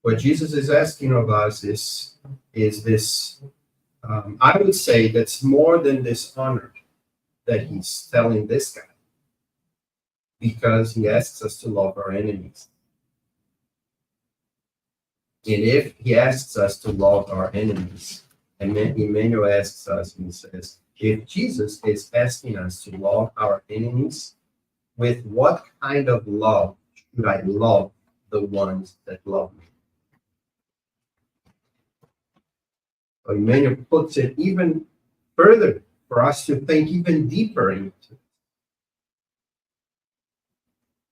What Jesus is asking of us is this, I would say that's more than dishonor that he's telling this guy, because he asks us to love our enemies. And if he asks us to love our enemies, and Emmanuel asks us, and he says, if Jesus is asking us to love our enemies, with what kind of love should I love the ones that love me? So Emmanuel puts it even further for us to think even deeper into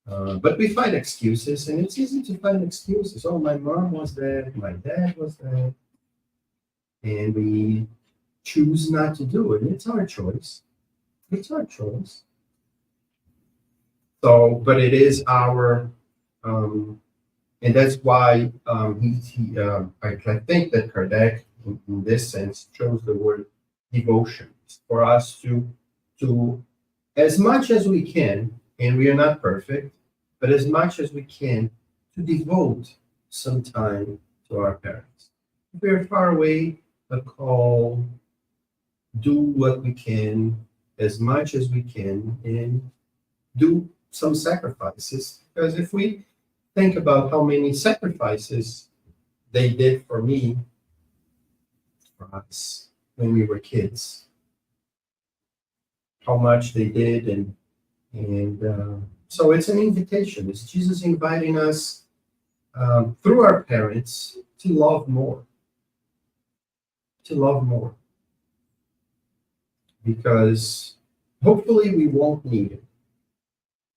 it. But we find excuses, and it's easy to find excuses. Oh, my mom was there, my dad was there. And we choose not to do it. It's our choice. It's our choice. So, but it is our, and that's why I think that Kardec, in this sense, chose the word devotion for us to, as much as we can, and we are not perfect, but as much as we can, to devote some time to our parents. If we are far away, a call, do what we can, as much as we can, and do some sacrifices. Because if we think about how many sacrifices they did for me, for us when we were kids. How much they did, and so it's an invitation. It's Jesus inviting us through our parents to love more, to love more, because hopefully we won't need it,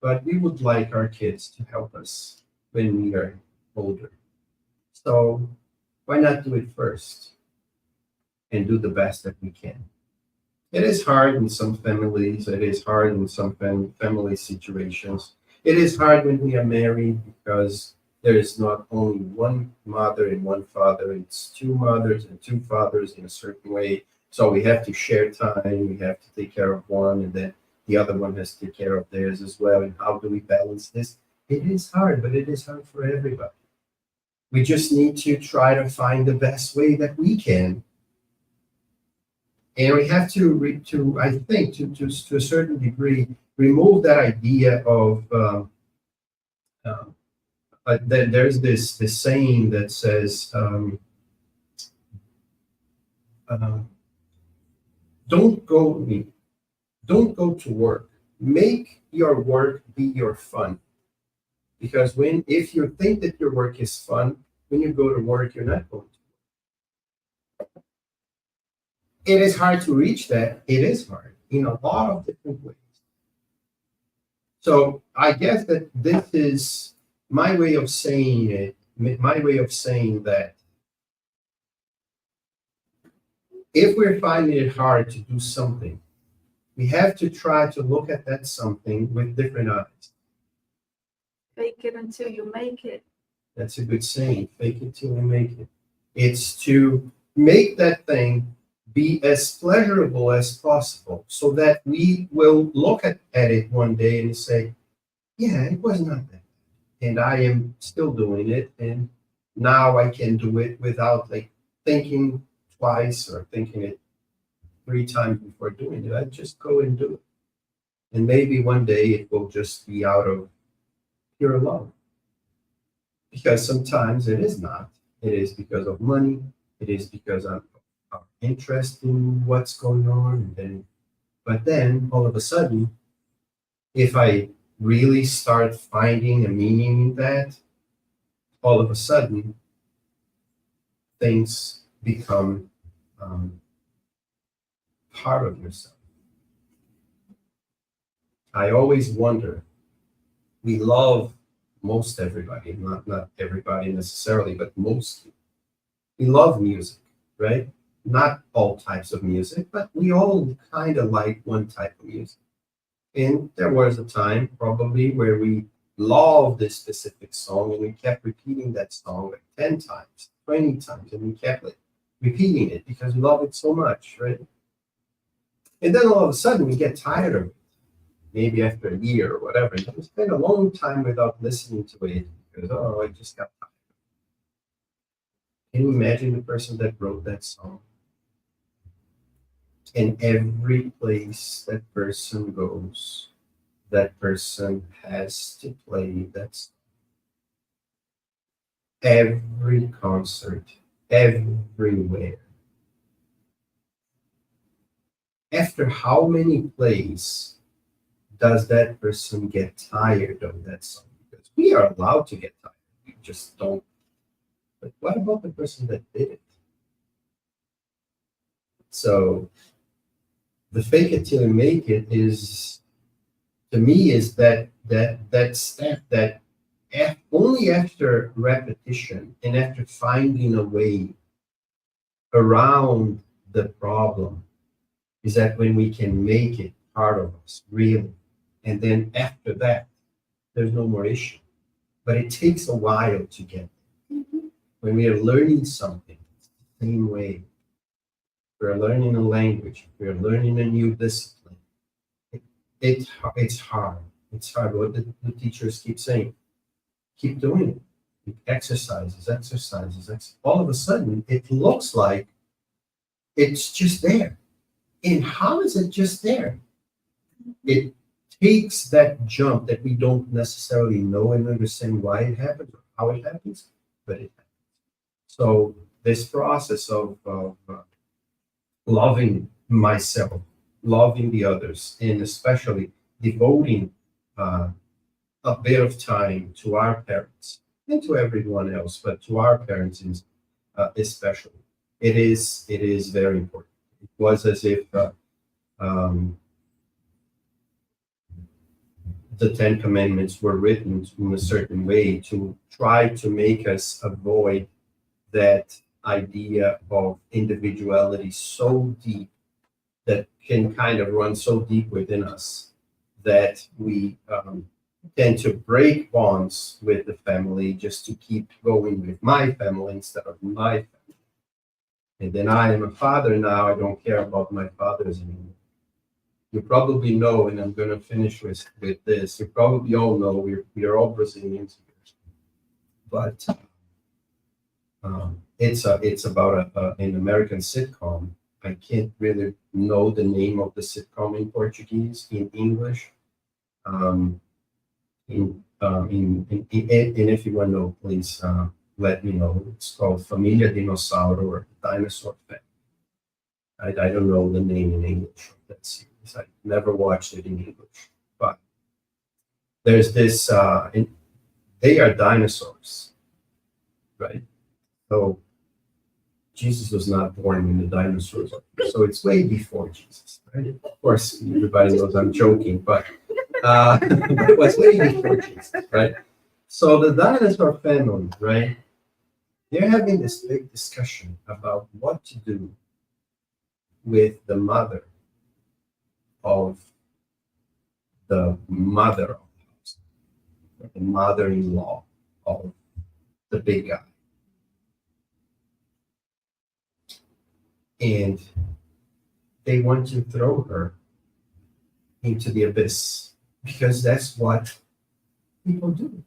but we would like our kids to help us when we are older. So why not do it first and do the best that we can? It is hard in some families. It is hard in some family situations. It is hard when we are married because there is not only one mother and one father. It's two mothers and two fathers in a certain way. So we have to share time. We have to take care of one, and then the other one has to take care of theirs as well. And how do we balance this? It is hard, but it is hard for everybody. We just need to try to find the best way that we can. And we have to I think, to a certain degree, remove that idea of there's this saying that says, don't go to work. Make your work be your fun. Because if you think that your work is fun, when you go to work, you're not going to. It is hard to reach that. It is hard in a lot of different ways. So I guess that this is my way of saying it, my way of saying that if we're finding it hard to do something, we have to try to look at that something with different eyes. Fake it until you make it. That's a good saying. Fake it till you make it. It's to make that thing be as pleasurable as possible so that we will look at it one day and say, yeah, it was not that. And I am still doing it. And now I can do it without thinking twice or thinking it 3 times before doing it. I just go and do it. And maybe one day it will just be out of pure love. Because sometimes it is not. It is because of money. It is because of interest in what's going on. But then all of a sudden, if I really start finding a meaning in that, all of a sudden things become part of yourself. I always wonder, we love most everybody, not everybody necessarily, but mostly. We love music, right? Not all types of music, but we all kind of like one type of music. And there was a time probably where we loved this specific song and we kept repeating that song 10 times, 20 times, and we kept repeating it because we love it so much, right? And then all of a sudden we get tired of it, maybe after a year or whatever. And we spend a long time without listening to it because, I just got tired. Can you imagine the person that wrote that song? In every place that person goes, that person has to play that song. Every concert, everywhere. After how many plays does that person get tired of that song? Because we are allowed to get tired. We just don't. But what about the person that did it? So the fake it till you make it is, to me, is that step that only after repetition and after finding a way around the problem is that when we can make it part of us, really. And then after that, there's no more issue. But it takes a while to get there. Mm-hmm. When we are learning something, it's the same way. We're learning a language. We're learning a new discipline. It's hard. It's hard. What the teachers keep saying. Keep doing it. Exercises. All of a sudden, it looks like it's just there. And how is it just there? It takes that jump that we don't necessarily know and understand why it happens or how it happens, but it happens. So this process of loving myself, loving the others, and especially devoting a bit of time to our parents and to everyone else, but to our parents especially. It is very important. It was as if the Ten Commandments were written in a certain way to try to make us avoid that idea of individuality so deep, that can kind of run so deep within us, that we tend to break bonds with the family just to keep going with my family instead of my family. And then I am a father now, I don't care about my fathers anymore. You probably know, and I'm going to finish with this, you probably all know we're all Brazilians here, but it's about an American sitcom. I can't really know the name of the sitcom in Portuguese, in English. And if you want to know, please let me know. It's called Família Dinossauro, or Dinosaur Family. I don't know the name in English of that series. I never watched it in English, but there's this. They are dinosaurs, right? So Jesus was not born when the dinosaurs are. So it's way before Jesus, right? Of course, everybody knows I'm joking, but it was way before Jesus, right? So the dinosaur family, right? They're having this big discussion about what to do with the mother of the mother of the house, the mother-in-law of the big guy. And they want to throw her into the abyss, because that's what people do.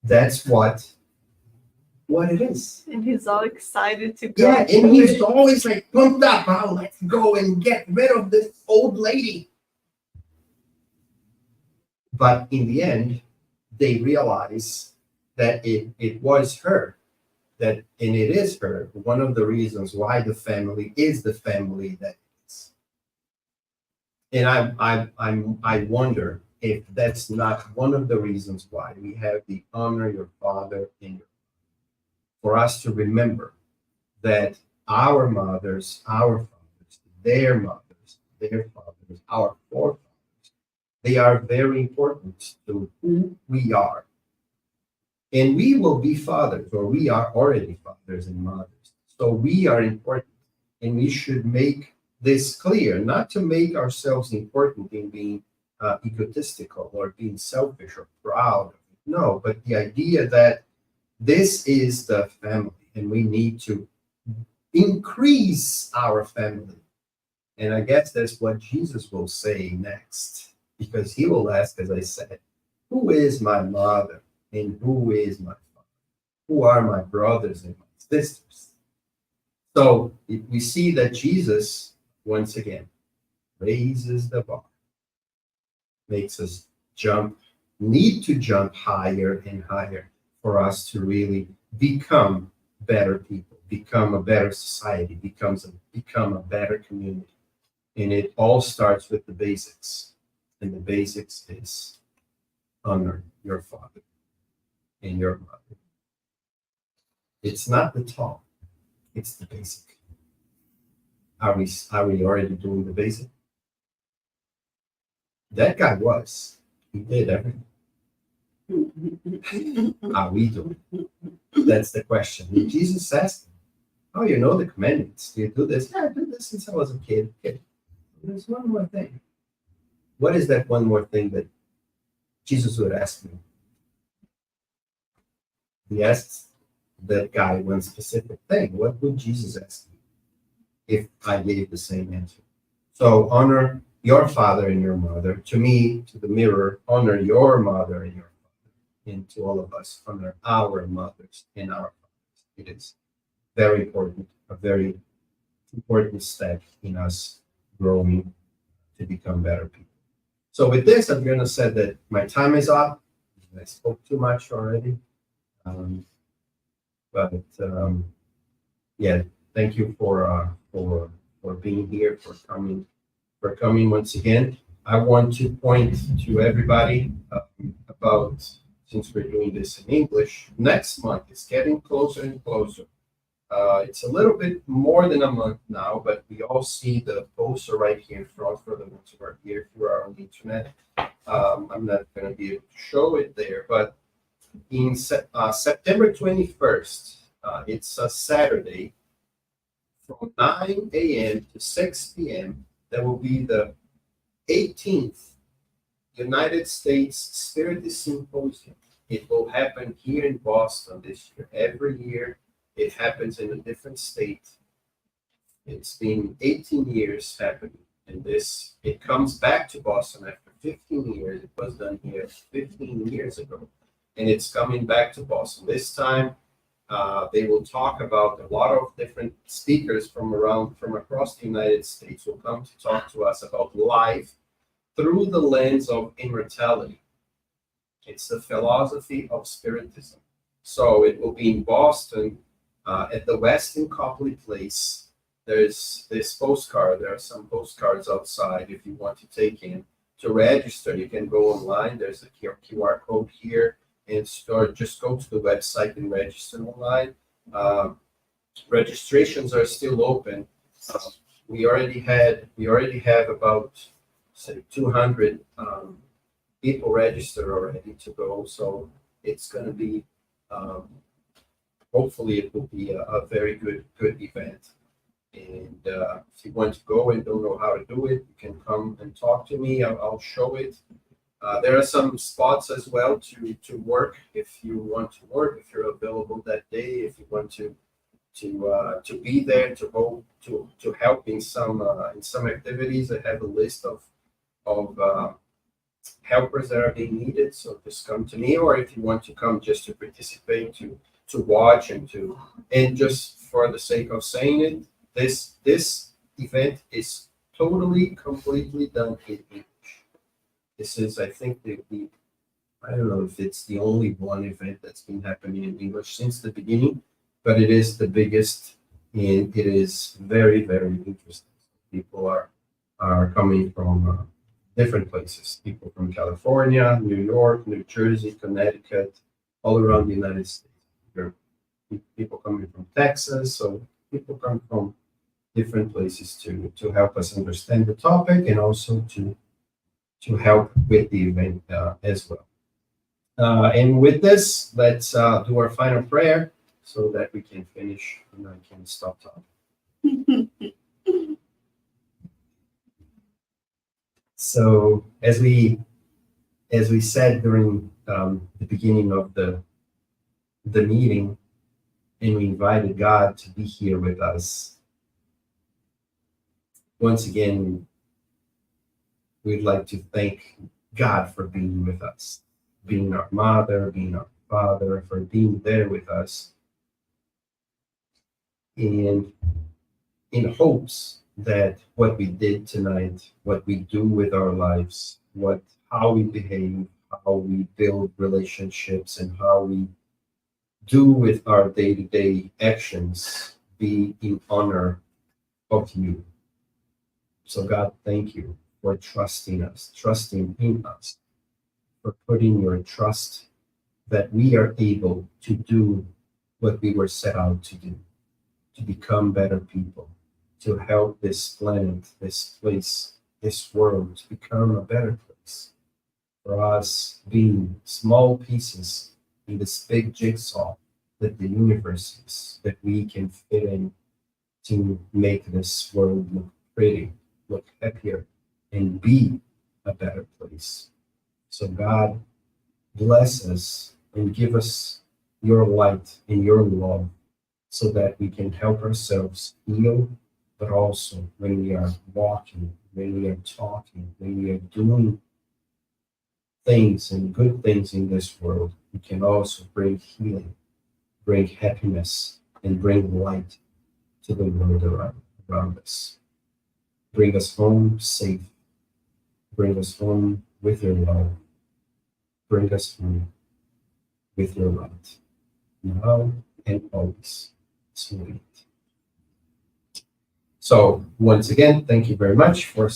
That's what it is. And he's all excited to go. Yeah, and he's always like pumped up. Oh, let's go and get rid of this old lady. But in the end, they realize that it was her, and it is her, one of the reasons why the family is the family that it is. And I wonder if that's not one of the reasons why we have the honor your father and your, for us to remember that our mothers, our fathers, their mothers, their fathers, our forefathers, they are very important to who we are. And we will be fathers, or we are already fathers and mothers. So we are important, and we should make this clear, not to make ourselves important in being egotistical or being selfish or proud. No, but the idea that this is the family, and we need to increase our family. And I guess that's what Jesus will say next, because he will ask, as I said, who is my mother and who is my father? Who are my brothers and my sisters? So we see that Jesus, once again, raises the bar, makes us need to jump higher and higher for us to really become better people, become a better society, become a better community. And it all starts with the basics. And the basics is honor your father and your mother. It's not the talk, it's the basic. Are we already doing the basic? That guy he did everything. Are we doing? That's the question. And Jesus asked him, oh, you know the commandments. Do you do this? Yeah, I do this since I was a kid. Okay. There's one more thing. What is that one more thing that Jesus would ask me? He asked that guy one specific thing. What would Jesus ask me if I gave the same answer? So honor your father and your mother. To me, to the mirror, honor your mother and your father. And to all of us, honor our mothers and our fathers. It is very important, a very important step in us growing to become better people. So with this, I'm going to say that my time is up. I spoke too much already. Yeah, thank you for being here, for coming once again. I want to point to everybody about, since we're doing this in English, next month it's getting closer and closer. It's a little bit more than a month now, but we all see the poster right here in front for the ones who are here, who are on the internet. I'm not going to be able to show it there, but in September 21st, it's a Saturday, from 9 a.m. to 6 p.m., there will be the 18th United States Spiritism Symposium. It will happen here in Boston this year. Every year, it happens in a different state. It's been 18 years happening, and it comes back to Boston after 15 years. It was done here 15 years ago, and it's coming back to Boston. This time, they will talk about a lot of different speakers from across the United States will come to talk to us about life through the lens of immortality. It's the philosophy of Spiritism. So it will be in Boston at the Westin Copley Place. There's this postcard. There are some postcards outside if you want to take in. To register, you can go online. There's a QR code here. And just go to the website and register online. Registrations are still open. We already have about, say, 200 people registered already to go. So it's going to be, hopefully, it will be a very good event. And if you want to go and don't know how to do it, you can come and talk to me. I'll show it. There are some spots as well to work if you want to work, if you're available that day, if you want to be there to help in some activities. I have a list of helpers that are being needed. So just come to me, or if you want to come just to participate, to watch and just for the sake of saying it, this event is totally completely done in English. This is, I think, I don't know if it's the only one event that's been happening in English since the beginning, but it is the biggest, and it is very, very interesting. People are coming from different places. People from California, New York, New Jersey, Connecticut, all around the United States. There are people coming from Texas, so people come from different places to help us understand the topic and also to help with the event as well. And with this, let's do our final prayer so that we can finish and I can stop talking. So as we said during the beginning of the meeting, and we invited God to be here with us, once again, we'd like to thank God for being with us, being our mother, being our father, for being there with us, and in hopes that what we did tonight, what we do with our lives, how we behave, how we build relationships, and how we do with our day-to-day actions be in honor of you. So God, thank you for trusting us, trusting in us, for putting your trust that we are able to do what we were set out to do, to become better people, to help this planet, this place, this world to become a better place. For us being small pieces in this big jigsaw that the universe is, that we can fit in to make this world look pretty, look happier, and be a better place. So God, bless us and give us your light and your love so that we can help ourselves heal, but also when we are walking, when we are talking, when we are doing things and good things in this world, we can also bring healing, bring happiness, and bring light to the world around us. Bring us home safe. Bring us home with your love. Bring us home with your light, now and always. Sweet. So once again, thank you very much for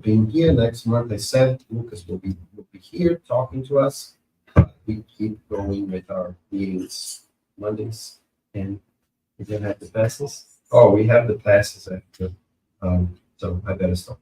being here. Next month, I said Lucas will be here talking to us. We keep going with our meetings Mondays, and we don't have the passes. Oh, we have the passes after. So I better stop.